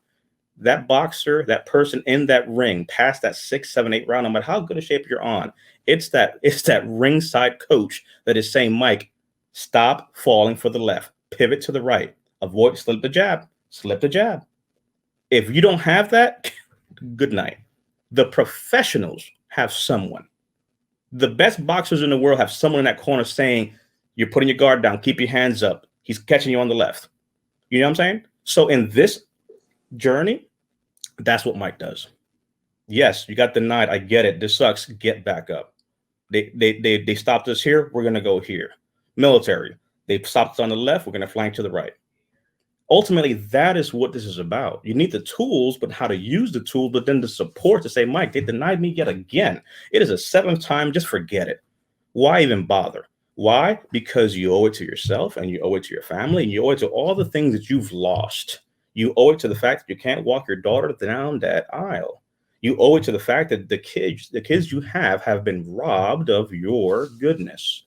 That boxer, that person in that ring, past that 6, 7, 8 round, no matter how good a shape you're on, it's that ringside coach that is saying, Mike, stop falling for the left, pivot to the right, avoid, slip the jab. If you don't have that, good night. The professionals have someone. The best boxers in the world have someone in that corner saying, you're putting your guard down, keep your hands up. He's catching you on the left. You know what I'm saying? So in this journey, that's what Mike does. Yes, you got denied. I get it. This sucks. Get back up. They stopped us here. We're going to go here. Military. They stopped us on the left. We're going to flank to the right. Ultimately, that is what this is about. You need the tools, but how to use the tool, but then the support to say, Mike, they denied me yet again. It is a 7th time. Just forget it. Why even bother? Why? Because you owe it to yourself and you owe it to your family and you owe it to all the things that you've lost. You owe it to the fact that you can't walk your daughter down that aisle. You owe it to the fact that the kids you have been robbed of your goodness.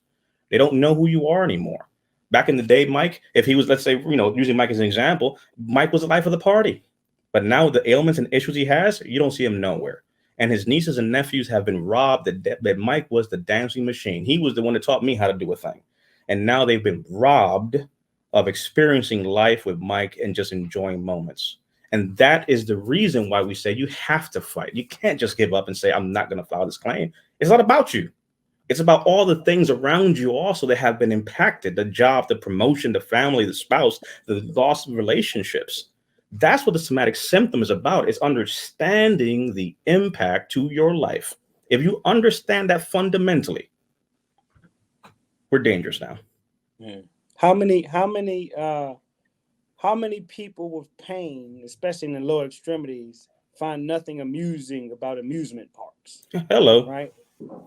They don't know who you are anymore. Back in the day, Mike, if he was, let's say, using Mike as an example, Mike was the life of the party. But now with the ailments and issues he has, you don't see him nowhere. And his nieces and nephews have been robbed that Mike was the dancing machine. He was the one that taught me how to do a thing. And now they've been robbed of experiencing life with Mike and just enjoying moments. And that is the reason why we say you have to fight. You can't just give up and say, I'm not going to file this claim. It's not about you. It's about all the things around you also that have been impacted, the job, the promotion, the family, the spouse, the loss of relationships. That's what the somatic symptom is about. It's understanding the impact to your life. If you understand that fundamentally, we're dangerous now. How many people with pain, especially in the lower extremities, find nothing amusing about amusement parks? Hello. Right?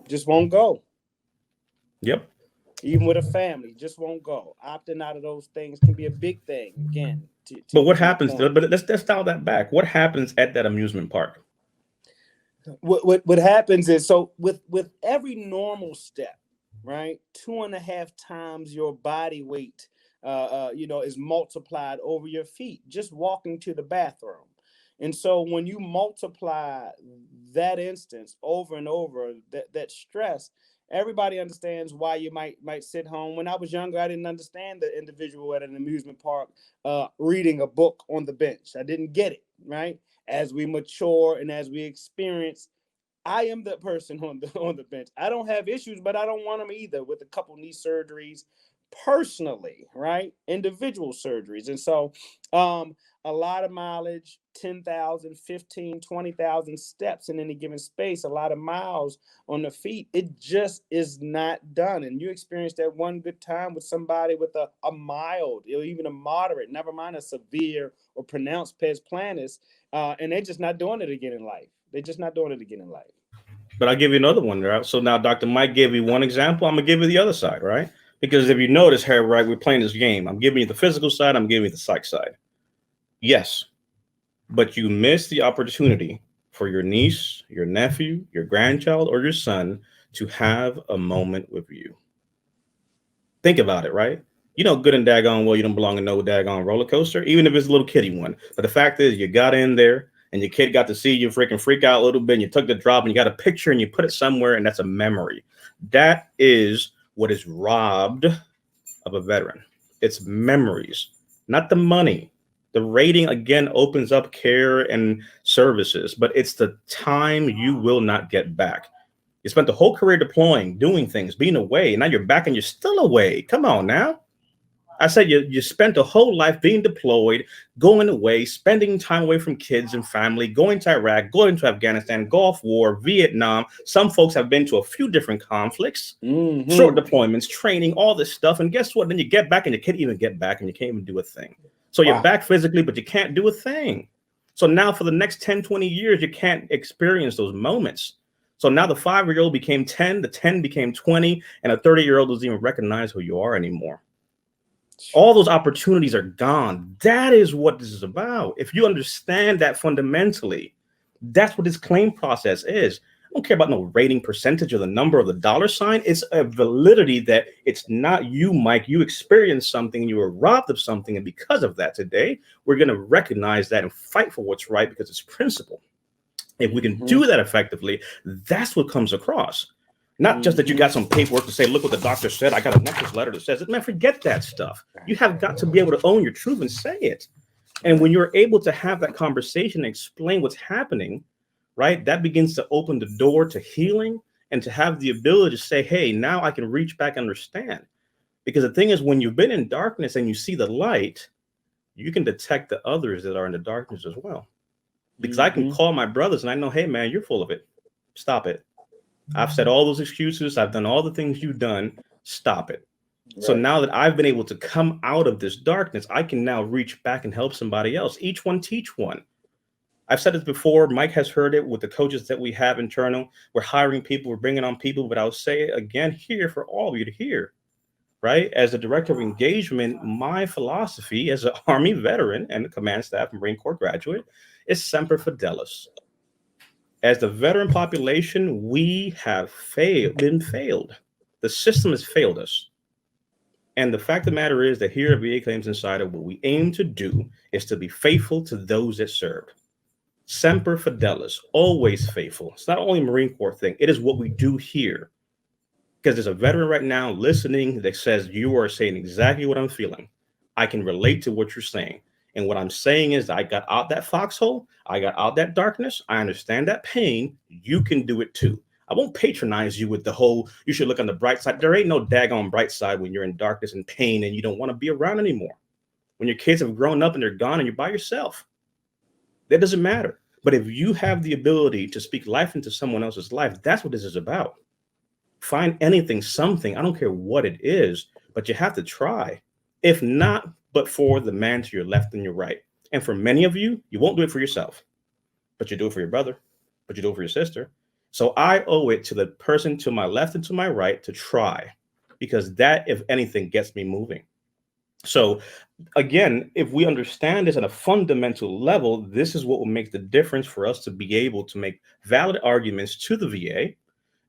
Just won't go. Yep. Even with a family, just won't go. Opting out of those things can be a big thing. Again, But what to your happens? point. But let's dial that back. What happens at that amusement park? What happens is, so with every normal step, right, 2.5 times your body weight, is multiplied over your feet just walking to the bathroom. And so when you multiply that instance over and over, that stress, everybody understands why you might sit home. When I was younger, I didn't understand the individual at an amusement park reading a book on the bench. I didn't get it, right? As we mature and as we experience, I am the person on the bench. I don't have issues, but I don't want them either, with a couple knee surgeries personally, right? Individual surgeries. And so a lot of mileage, 10,000, 15, 20,000 steps in any given space, a lot of miles on the feet. It just is not done. And you experience that one good time with somebody with a mild or even a moderate, never mind a severe or pronounced pes planus, and they're just not doing it again in life. They're just not doing it again in life. But I'll give you another one, right? So now Dr. Mike gave you one example. I'm gonna give you the other side, right? Because if you notice here, right, we're playing this game. I'm giving you the physical side. I'm giving you the psych side. Yes, but you miss the opportunity for your niece, your nephew, your grandchild, or your son to have a moment with you. Think about it, right? You know, good and daggone well, you don't belong in no daggone roller coaster, even if it's a little kiddie one. But the fact is, you got in there and your kid got to see you freaking freak out a little bit, and you took the drop and you got a picture and you put it somewhere, and that's a memory. That is what is robbed of a veteran. It's memories, not the money. The rating again opens up care and services, but it's the time you will not get back. You spent the whole career deploying, doing things, being away, and now you're back and you're still away. Come on now. I said you spent a whole life being deployed, going away, spending time away from kids and family, going to Iraq, going to Afghanistan, Gulf War, Vietnam. Some folks have been to a few different conflicts, short deployments, training, all this stuff. And guess what? Then you get back and you can't even get back and you can't even do a thing. So you're back physically, but you can't do a thing. So now for the next 10, 20 years, you can't experience those moments. So now the 5-year-old became 10, the 10 became 20, and a 30-year-old doesn't even recognize who you are anymore. All those opportunities are gone. That is what this is about. If you understand that fundamentally, that's what this claim process is. I don't care about no rating percentage or the number of the dollar sign. It's a validity that it's not you, Mike. You experienced something, you were robbed of something. And because of that today, we're going to recognize that and fight for what's right because it's principle. If we can do that effectively, that's what comes across. Not just that you got some paperwork to say, look what the doctor said. I got a necklace letter that says it. Man, forget that stuff. You have got to be able to own your truth and say it. And when you're able to have that conversation and explain what's happening, right, that begins to open the door to healing and to have the ability to say, hey, now I can reach back and understand. Because the thing is, when you've been in darkness and you see the light, you can detect the others that are in the darkness as well. Because I can call my brothers and I know, hey, man, you're full of it. Stop it. I've said all those excuses. I've done all the things you've done. Stop it. Right. So now that I've been able to come out of this darkness, I can now reach back and help somebody else. Each one teach one. I've said this before. Mike has heard it with the coaches that we have internal. We're hiring people. We're bringing on people. But I'll say it again here for all of you to hear. Right? As the director of engagement, my philosophy as an Army veteran and a command staff and Marine Corps graduate is Semper Fidelis. As the veteran population, we have been failed. The system has failed us. And the fact of the matter is that here at VA Claims Insider, what we aim to do is to be faithful to those that served. Semper Fidelis, always faithful. It's not only a Marine Corps thing. It is what we do here. Because there's a veteran right now listening that says, you are saying exactly what I'm feeling. I can relate to what you're saying. And what I'm saying is I got out that foxhole. I got out that darkness. I understand that pain. You can do it too. I won't patronize you with the whole, you should look on the bright side. There ain't no daggone bright side when you're in darkness and pain and you don't want to be around anymore. When your kids have grown up and they're gone and you're by yourself, that doesn't matter. But if you have the ability to speak life into someone else's life, that's what this is about. Find anything, something, I don't care what it is, but you have to try. If not, but for the man to your left and your right. And for many of you, you won't do it for yourself, but you do it for your brother, but you do it for your sister. So I owe it to the person to my left and to my right to try. because that, if anything, gets me moving. So again, if we understand this at a fundamental level, this is what will make the difference for us to be able to make valid arguments to the VA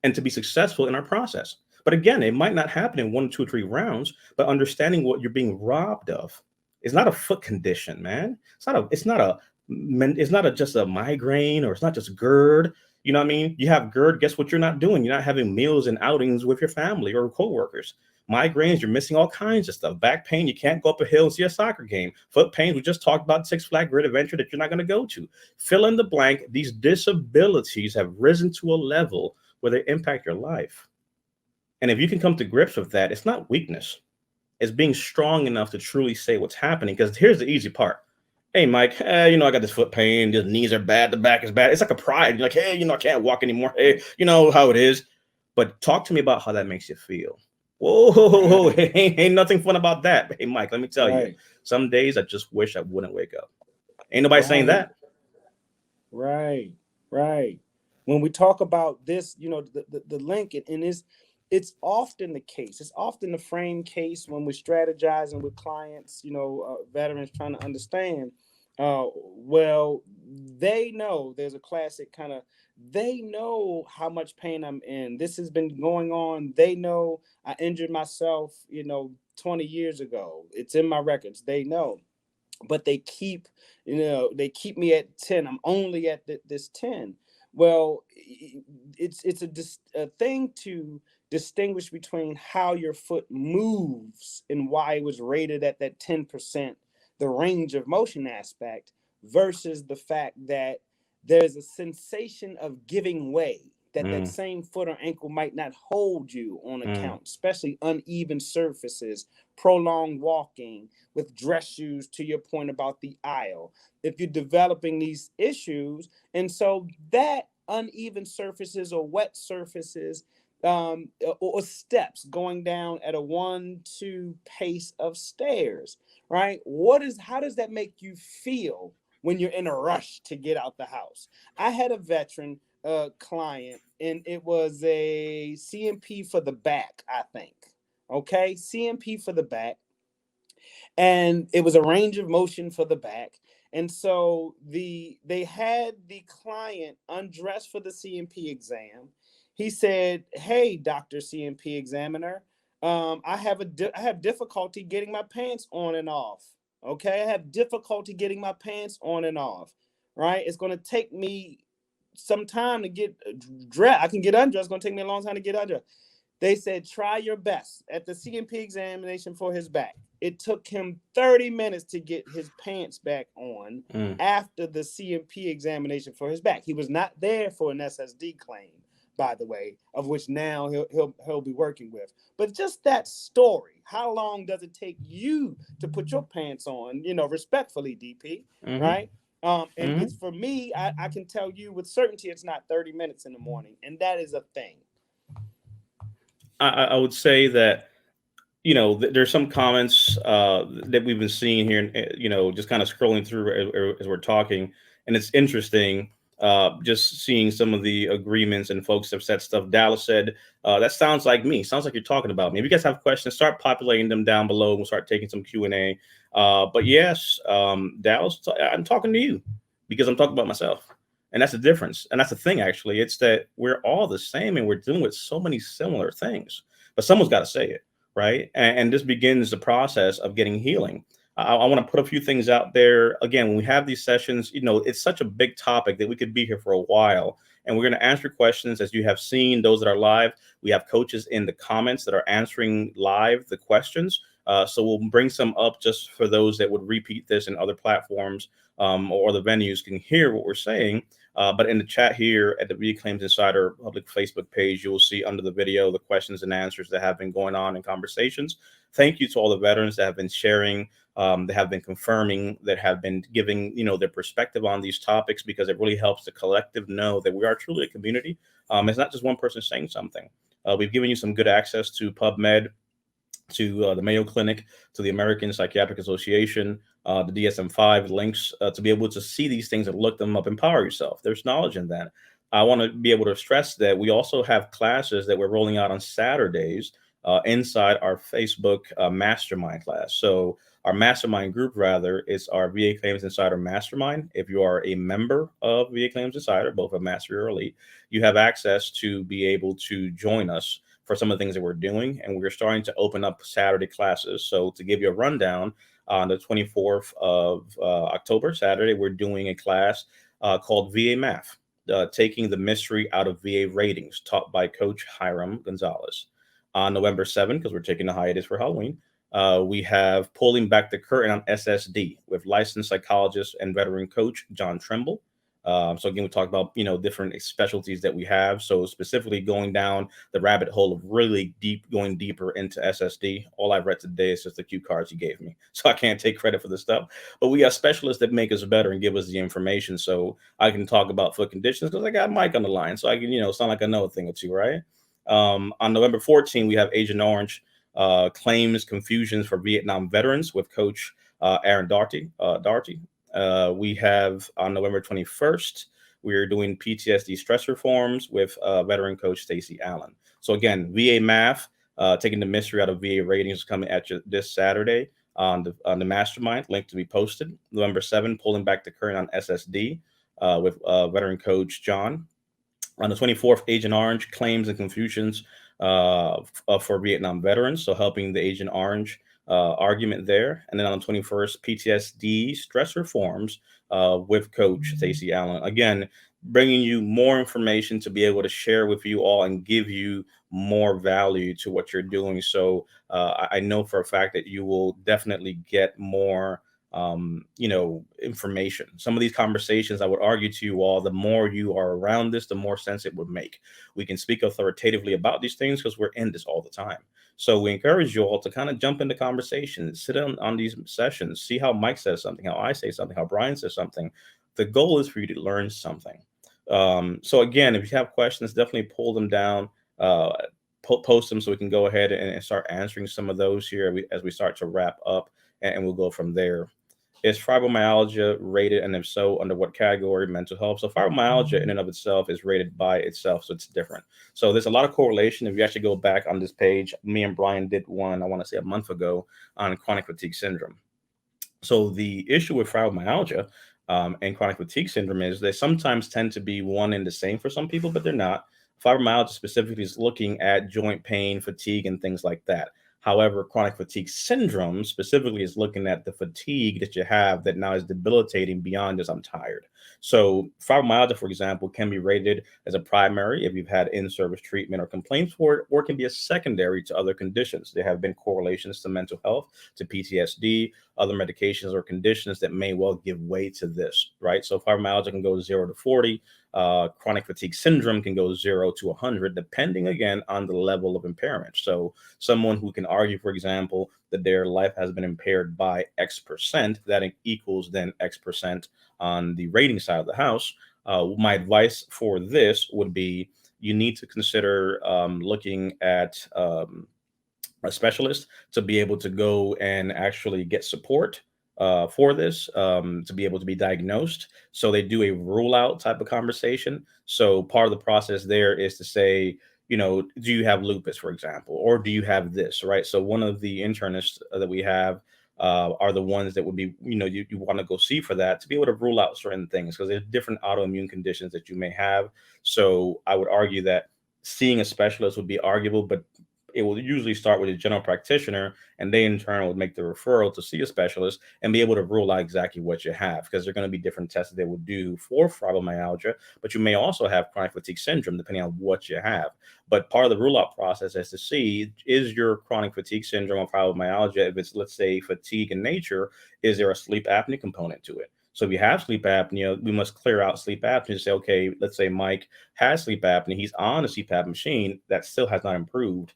and to be successful in our process. But again, it might not happen in one, two, 3 rounds, but understanding what you're being robbed of. It's not a foot condition, man. It's not a just a migraine, or it's not just GERD. You know what I mean? You have GERD, guess what you're not doing? You're not having meals and outings with your family or coworkers. Migraines, you're missing all kinds of stuff. Back pain, you can't go up a hill and see a soccer game. Foot pain, we just talked about Six Flag Great Adventure that you're not going to go to. Fill in the blank. These disabilities have risen to a level where they impact your life. And if you can come to grips with that, it's not weakness. It's being strong enough to truly say what's happening. Because here's the easy part. Hey, Mike, I got this foot pain. The knees are bad. The back is bad. It's like a pride. You're like, hey, I can't walk anymore. Hey, you know how it is. But talk to me about how that makes you feel. Whoa, Right. ain't nothing fun about that. Hey, Mike, let me tell you, Right. some days I just wish I wouldn't wake up. Ain't nobody saying Right. that. Right. Right. When we talk about this, the link, and it's often the case. It's often the frame case when we're strategizing with clients, veterans trying to understand. Well, they know there's a classic kind of, they know how much pain I'm in. This has been going on. They know I injured myself, 20 years ago. It's in my records. They know, but they keep me at 10. I'm only at this 10. Well, it's a thing to distinguish between how your foot moves and why it was rated at that 10%, the range of motion aspect, versus the fact that there's a sensation of giving way, that Mm, same foot or ankle might not hold you on mm, account, especially uneven surfaces, prolonged walking with dress shoes, to your point about the aisle. If you're developing these issues, and so that uneven surfaces or wet surfaces, or steps going down at a 1-2 pace of stairs, right? How does that make you feel when you're in a rush to get out the house? I had a veteran client, and it was a CMP for the back, I think. Okay, CMP for the back, and it was a range of motion for the back. And so they had the client undressed for the CMP exam. He said, "Hey, Dr. CMP examiner, I have difficulty getting my pants on and off. Okay, I have difficulty getting my pants on and off. Right? It's going to take me some time to get dressed. I can get undressed. It's going to take me a long time to get undressed." They said, "Try your best." At the CMP examination for his back, it took him 30 minutes to get his pants back on mm. after the CMP examination for his back. He was not there for an SSD claim, by the way, of which now he'll be working with. But just that story, how long does it take you to put your pants on, respectfully, DP, Mm-hmm. right? And it's, Mm-hmm. for me, I can tell you with certainty it's not 30 minutes in the morning. And that is a thing. I would say that there's some comments that we've been seeing here, just kind of scrolling through as we're talking, and it's interesting just seeing some of the agreements and folks have said stuff. Dallas said, "That sounds like me. Sounds like you're talking about me." If you guys have questions, start populating them down below. We'll start taking some Q&A. But yes, Dallas, I'm talking to you because I'm talking about myself. And that's the difference. And that's the thing, actually. It's that we're all the same and we're dealing with so many similar things. But someone's got to say it, right? And this begins the process of getting healing. I want to put a few things out there. Again, when we have these sessions, it's such a big topic that we could be here for a while. And we're going to answer questions, as you have seen, those that are live. We have coaches in the comments that are answering live the questions. So we'll bring some up just for those that would repeat this in other platforms or other venues can hear what we're saying. But in the chat here at the V Claims Insider public Facebook page, you will see under the video the questions and answers that have been going on in conversations. Thank you to all the veterans that have been sharing, that have been confirming, that have been giving their perspective on these topics, because it really helps the collective know that we are truly a community. It's not just one person saying something. We've given you some good access to PubMed, to the Mayo Clinic, to the American Psychiatric Association, the DSM-5 links to be able to see these things and look them up. Empower yourself. There's knowledge in that. I want to be able to stress that we also have classes that we're rolling out on Saturdays inside our Facebook mastermind class. So our mastermind group, rather, is our VA Claims Insider Mastermind. If you are a member of VA Claims Insider, both a master or elite, you have access to be able to join us for some of the things that we're doing. And we're starting to open up Saturday classes. So to give you a rundown, on the 24th of October, Saturday, we're doing a class called VA Math, taking the mystery out of VA ratings, taught by Coach Hiram Gonzalez. On November 7th, because we're taking a hiatus for Halloween, we have Pulling Back the Curtain on SSD with licensed psychologist and veteran coach John Trimble. So again, we talked about different specialties that we have. So specifically going down the rabbit hole of really going deeper into SSD. All I've read today is just the cue cards you gave me, so I can't take credit for this stuff. But we got specialists that make us better and give us the information, so I can talk about foot conditions because I got Mike on the line, so I can sound like I know a thing or two, right? On November 14th, we have Agent Orange, claims confusions for Vietnam veterans with Coach Aaron Darty. We have on November 21st, we are doing PTSD stress reforms with veteran coach Stacy Allen. So again, VA Math, taking the mystery out of VA ratings, coming at you this Saturday on the mastermind. Link to be posted. November 7th, Pulling Back the Curtain on SSD with veteran coach John. On the 24th, Agent Orange, claims and confusions for Vietnam veterans. So helping the Agent Orange argument there. And then on the 21st, PTSD stress reforms with Coach Stacey Allen. Again, bringing you more information to be able to share with you all and give you more value to what you're doing. So I know for a fact that you will definitely get more information. Some of these conversations, I would argue to you all, the more you are around this, the more sense it would make. We can speak authoritatively about these things because we're in this all the time. So we encourage you all to kind of jump into conversations, sit on these sessions, see how Mike says something, how I say something, how Brian says something. The goal is for you to learn something. So again, if you have questions, definitely pull them down, post them so we can go ahead and start answering some of those here as we start to wrap up, and we'll go from there. Is fibromyalgia rated, and if so, under what category? Mental health. So fibromyalgia in and of itself is rated by itself, so it's different. So there's a lot of correlation. If you actually go back on this page, me and Brian did one, I want to say a month ago, on chronic fatigue syndrome. So the issue with fibromyalgia and chronic fatigue syndrome is they sometimes tend to be one and the same for some people, but they're not. Fibromyalgia specifically is looking at joint pain, fatigue, and things like that. However, chronic fatigue syndrome specifically is looking at the fatigue that you have that now is debilitating beyond just I'm tired. So fibromyalgia, for example, can be rated as a primary if you've had in-service treatment or complaints for it, or it can be a secondary to other conditions. There have been correlations to mental health, to PTSD, other medications or conditions that may well give way to this, right? So fibromyalgia can go 0 to 40. Chronic fatigue syndrome can go 0 to 100, depending again on the level of impairment. So someone who can argue, for example, that their life has been impaired by X percent, that equals then X percent on the rating side of the house. My advice for this would be you need to consider looking at a specialist to be able to go and actually get support for this, to be able to be diagnosed. So they do a rule out type of conversation. So part of the process there is to say, do you have lupus, for example, or do you have this, right? So one of the internists that we have are the ones that would be, you want to go see for that to be able to rule out certain things because there's different autoimmune conditions that you may have. So I would argue that seeing a specialist would be arguable, but it will usually start with a general practitioner, and they in turn will make the referral to see a specialist and be able to rule out exactly what you have, because there are going to be different tests that they will do for fibromyalgia, but you may also have chronic fatigue syndrome depending on what you have. But part of the rule out process is to see, is your chronic fatigue syndrome or fibromyalgia, if it's, let's say, fatigue in nature, is there a sleep apnea component to it? So if you have sleep apnea, we must clear out sleep apnea and say, okay, let's say Mike has sleep apnea, he's on a CPAP machine that still has not improved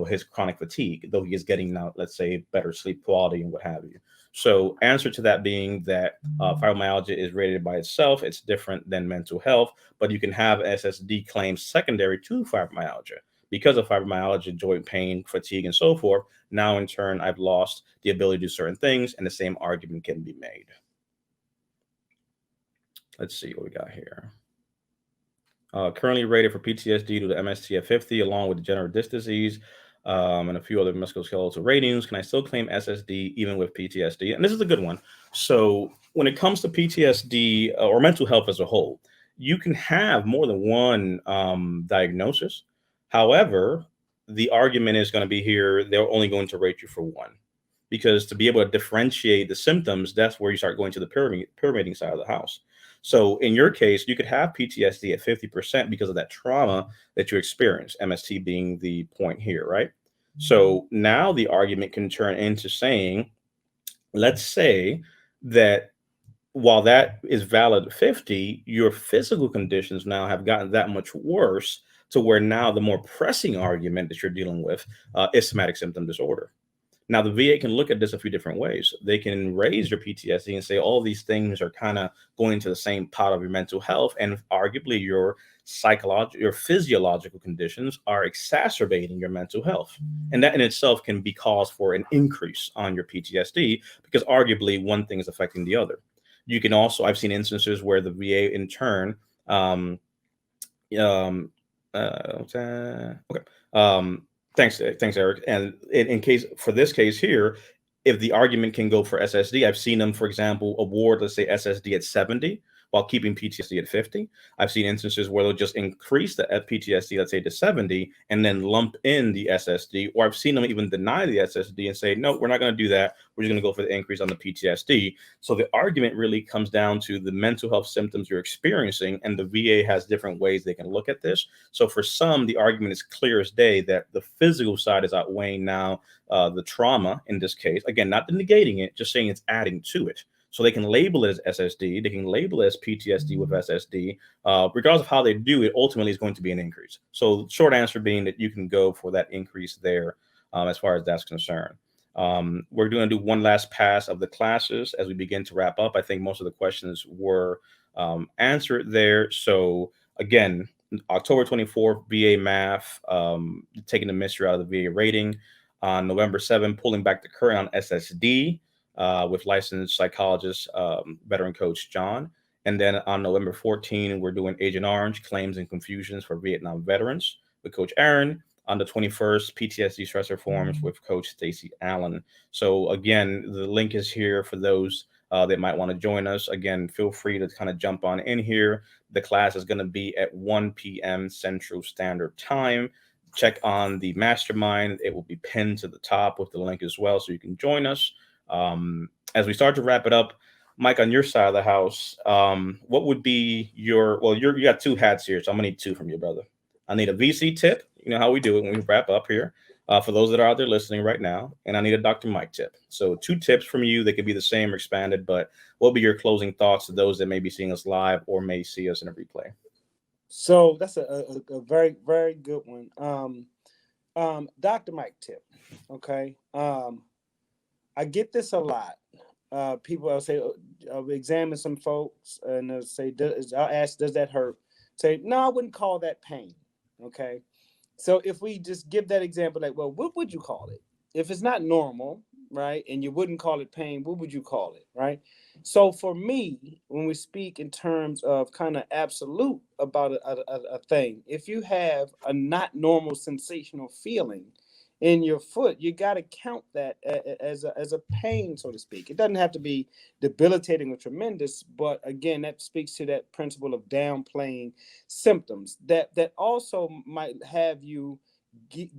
his chronic fatigue, though he is getting now, let's say, better sleep quality and what have you. So answer to that being that fibromyalgia is rated by itself. It's different than mental health, but you can have SSD claims secondary to fibromyalgia. Because of fibromyalgia, joint pain, fatigue, and so forth, now in turn, I've lost the ability to do certain things, and the same argument can be made. Let's see what we got here. Currently rated for PTSD due to MSTF 50, along with degenerative disc disease. and a few other musculoskeletal ratings. Can I still claim SSD even with PTSD? And this is a good one. So when it comes to PTSD or mental health as a whole, you can have more than one diagnosis. However, the argument is going to be here, they're only going to rate you for one. Because to be able to differentiate the symptoms, that's where you start going to the pyramiding side of the house. So in your case, you could have PTSD at 50% because of that trauma that you experienced, MST being the point here, right? So now the argument can turn into saying, let's say that while that is valid at 50, your physical conditions now have gotten that much worse to where now the more pressing argument that you're dealing with is somatic symptom disorder. Now, the VA can look at this a few different ways. They can raise your PTSD and say all these things are kind of going into the same pot of your mental health, and arguably your psychological, your physiological conditions are exacerbating your mental health, and that in itself can be cause for an increase on your PTSD because arguably one thing is affecting the other. You can also, I've seen instances where the VA in turn um, um, okay. Thanks, Eric. And in case for this case here, if the argument can go for SSD, I've seen them, for example, award, let's say SSD at 70 while keeping PTSD at 50. I've seen instances where they'll just increase the PTSD, let's say to 70, and then lump in the SSD. Or I've seen them even deny the SSD and say, no, we're not going to do that. We're just going to go for the increase on the PTSD. So the argument really comes down to the mental health symptoms you're experiencing, and the VA has different ways they can look at this. So for some, the argument is clear as day that the physical side is outweighing now the trauma in this case. Again, not negating it, just saying it's adding to it. So they can label it as SSD, they can label it as PTSD with SSD. Regardless of how they do it, ultimately is going to be an increase. So short answer being that you can go for that increase there as far as that's concerned. We're going to do one last pass of the classes as we begin to wrap up. I think most of the questions were answered there. So again, October 24th, VA Math, taking the mystery out of the VA rating. On November 7th, pulling back the curtain on SSD with licensed psychologist, veteran coach John. And then on November 14th, we're doing Agent Orange, claims and confusions for Vietnam veterans with Coach Aaron. On the 21st, PTSD stressor forms with Coach Stacy Allen. So again, the link is here for those that might want to join us. Again, feel free to kind of jump on in here. The class is going to be at 1 p.m. Central Standard Time. Check on the mastermind. It will be pinned to the top with the link as well, so you can join us. As we start to wrap it up, Mike, on your side of the house, what would be you got two hats here, so I'm gonna need two from you, brother. I need a VC tip. You know how we do it when we wrap up here. For those that are out there listening right now, and I need a Dr. Mike tip. So two tips from you. They could be the same or expanded, but what will be your closing thoughts to those that may be seeing us live or may see us in a replay? So that's a very, very good one. Dr. Mike tip. Okay. I get this a lot. People will say, I'll examine some folks and they'll say, I'll ask, does that hurt? Say, no, I wouldn't call that pain. Okay. So if we just give that example, like, well, what would you call it? If it's not normal, right, and you wouldn't call it pain, what would you call it, right? So for me, when we speak in terms of kind of absolute about a thing, if you have a not normal sensational feeling in your foot, you got to count that as a pain, so to speak. It doesn't have to be debilitating or tremendous, but again, that speaks to that principle of downplaying symptoms that also might have you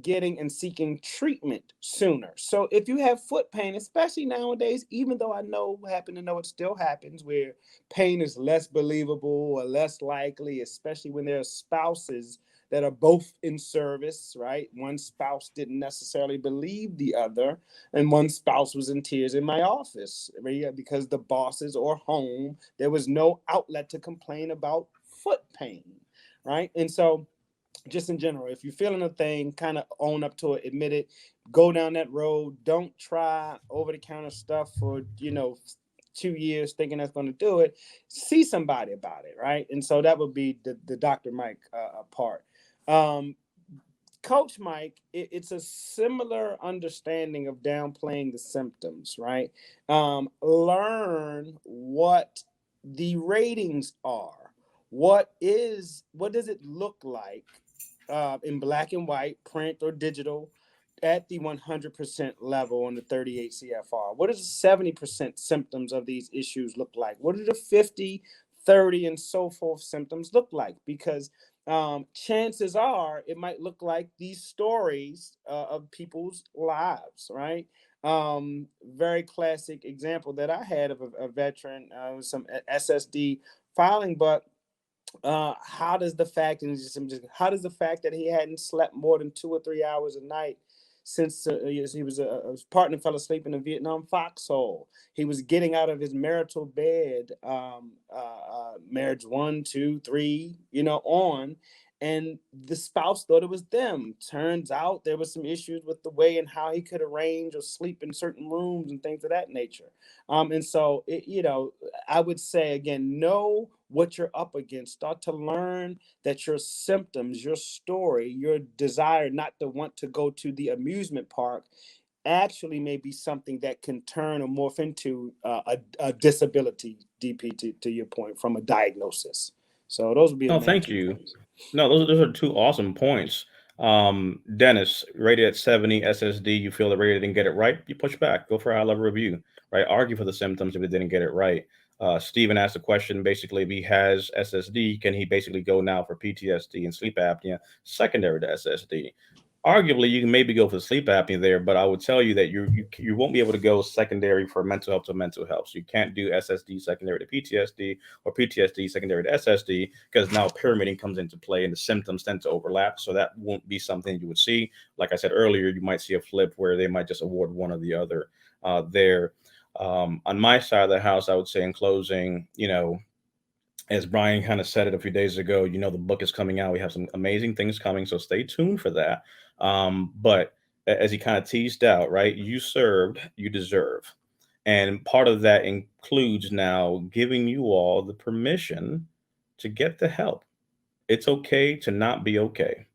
getting and seeking treatment sooner. So if you have foot pain, especially nowadays, even though I happen to know it still happens where pain is less believable or less likely, especially when there are spouses that are both in service, right? One spouse didn't necessarily believe the other, and one spouse was in tears in my office, right? Because the bosses or home, there was no outlet to complain about foot pain, right? And so just in general, if you're feeling a thing, kind of own up to it, admit it, go down that road. Don't try over-the-counter stuff for 2 years thinking that's going to do it. See somebody about it, right? And so that would be the Dr. Mike part. Coach Mike, it's a similar understanding of downplaying the symptoms, right? Learn what the ratings are. What does it look like in black and white, print or digital? at the 100% level on the 38 CFR? What does the 70% symptoms of these issues look like? What do the 50, 30, and so forth symptoms look like? Because chances are it might look like these stories of people's lives, right? Very classic example that I had of a veteran with some SSD filing, but how does the fact, and how does the fact that he hadn't slept more than 2 or 3 hours a night since he was a partner fell asleep in a Vietnam foxhole. He was getting out of his marital bed, marriage 1, 2, 3, on, and the spouse thought it was them. Turns out there was some issues with the way and how he could arrange or sleep in certain rooms and things of that nature. And so, I would say again, know what you're up against. Start to learn that your symptoms, your story, your desire not to want to go to the amusement park actually may be something that can turn or morph into a disability, DP, to your point, from a diagnosis. So those would be the No, main thank two you. things. No, those are two awesome points. Dennis, rated at 70 SSD, you feel the rater didn't get it right, you push back, go for a high level review, right? Argue for the symptoms if it didn't get it right. Stephen asked the question basically if he has SSD, can he basically go now for PTSD and sleep apnea secondary to SSD? Arguably, you can maybe go for sleep apnea there, but I would tell you that you won't be able to go secondary for mental health to mental health. So you can't do SSD secondary to PTSD or PTSD secondary to SSD because now pyramiding comes into play and the symptoms tend to overlap. So that won't be something you would see. Like I said earlier, you might see a flip where they might just award one or the other there. On my side of the house, I would say in closing, as Brian kind of said it a few days ago, the book is coming out. We have some amazing things coming, so stay tuned for that. But as he kind of teased out, right, you served, you deserve. And part of that includes now giving you all the permission to get the help. It's okay to not be okay.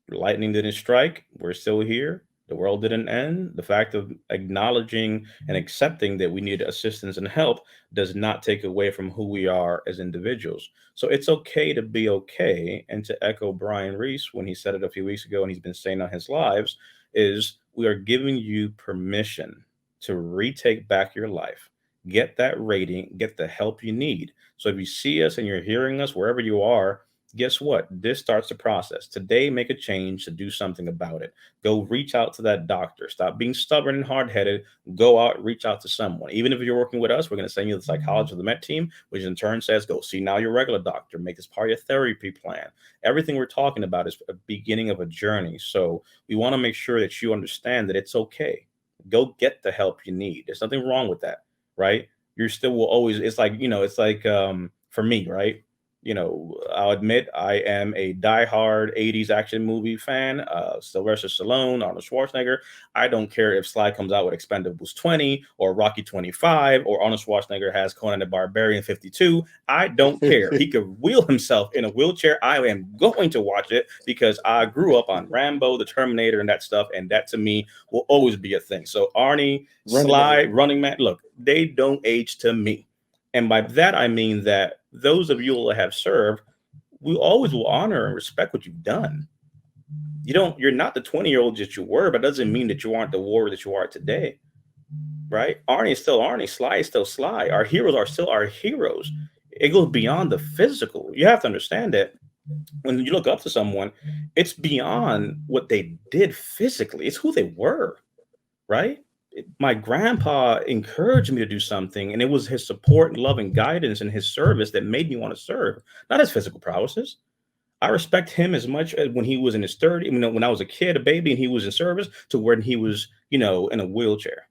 Lightning didn't strike. We're still here. The world didn't end. The fact of acknowledging and accepting that we need assistance and help does not take away from who we are as individuals. So it's okay to be okay. And to echo Brian Reese when he said it a few weeks ago, and he's been saying on his lives, is we are giving you permission to retake back your life. Get that rating, get the help you need. So if you see us and you're hearing us wherever you are, guess what? This starts the process. Today, make a change to do something about it. Go reach out to that doctor. Stop being stubborn and hard headed. Go out, reach out to someone. Even if you're working with us, we're going to send you the psychologist of the Met team, which in turn says, go see now your regular doctor. Make this part of your therapy plan. Everything we're talking about is a beginning of a journey. So we want to make sure that you understand that it's okay. Go get the help you need. There's nothing wrong with that, right? You still will always, for me, right? I'll admit I am a diehard 80s action movie fan. Sylvester Stallone, Arnold Schwarzenegger. I don't care if Sly comes out with Expendables 20 or Rocky 25 or Arnold Schwarzenegger has Conan the Barbarian 52. I don't care. He could wheel himself in a wheelchair. I am going to watch it because I grew up on Rambo, the Terminator, and that stuff. And that to me will always be a thing. So Arnie, Sly, Running Man, look, they don't age to me. And by that, I mean that those of you that have served, we always will honor and respect what you've done. You're not the 20-year-old that you were, but it doesn't mean that you aren't the warrior that you are today, right? Arnie is still Arnie. Sly is still Sly. Our heroes are still our heroes. It goes beyond the physical. You have to understand that when you look up to someone, it's beyond what they did physically. It's who they were, right? My grandpa encouraged me to do something, and it was his support and love and guidance and his service that made me want to serve, not his physical prowesses. I respect him as much as when he was in his 30s, when I was a kid, a baby, and he was in service, to when he was, in a wheelchair.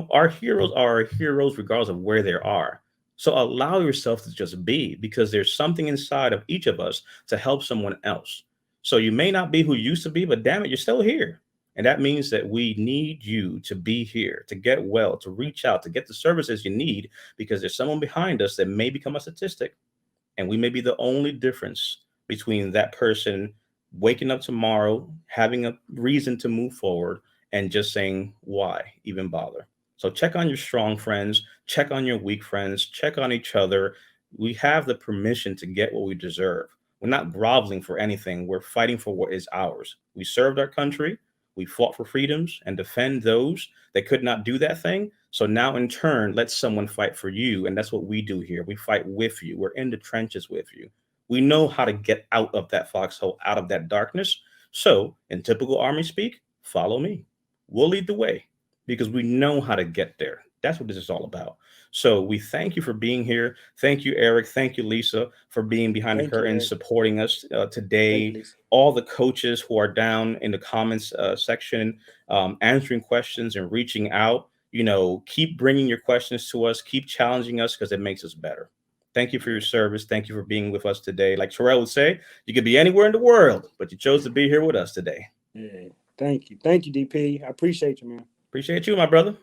Our heroes are our heroes regardless of where they are. So allow yourself to just be, because there's something inside of each of us to help someone else. So you may not be who you used to be, but damn it, you're still here. And that means that we need you to be here, to get well, to reach out, to get the services you need, because there's someone behind us that may become a statistic. And we may be the only difference between that person waking up tomorrow, having a reason to move forward, and just saying, why even bother? So check on your strong friends, check on your weak friends, check on each other. We have the permission to get what we deserve. We're not groveling for anything. We're fighting for what is ours. We served our country. We fought for freedoms and defend those that could not do that thing. So now, in turn, let someone fight for you. And that's what we do here. We fight with you. We're in the trenches with you. We know how to get out of that foxhole, out of that darkness. So, in typical Army speak, follow me. We'll lead the way because we know how to get there. That's what this is all about. So we thank you for being here. Thank you, Eric. Thank you, Lisa, for being behind the Thank you, curtain, Eric. supporting us Thank you, today. Lisa. All the coaches who are down in the comments section, answering questions and reaching out. Keep bringing your questions to us. Keep challenging us because it makes us better. Thank you for your service. Thank you for being with us today. Like Terrell would say, you could be anywhere in the world, but you chose to be here with us today. Yeah. Thank you. Thank you, DP. I appreciate you, man. Appreciate you, my brother.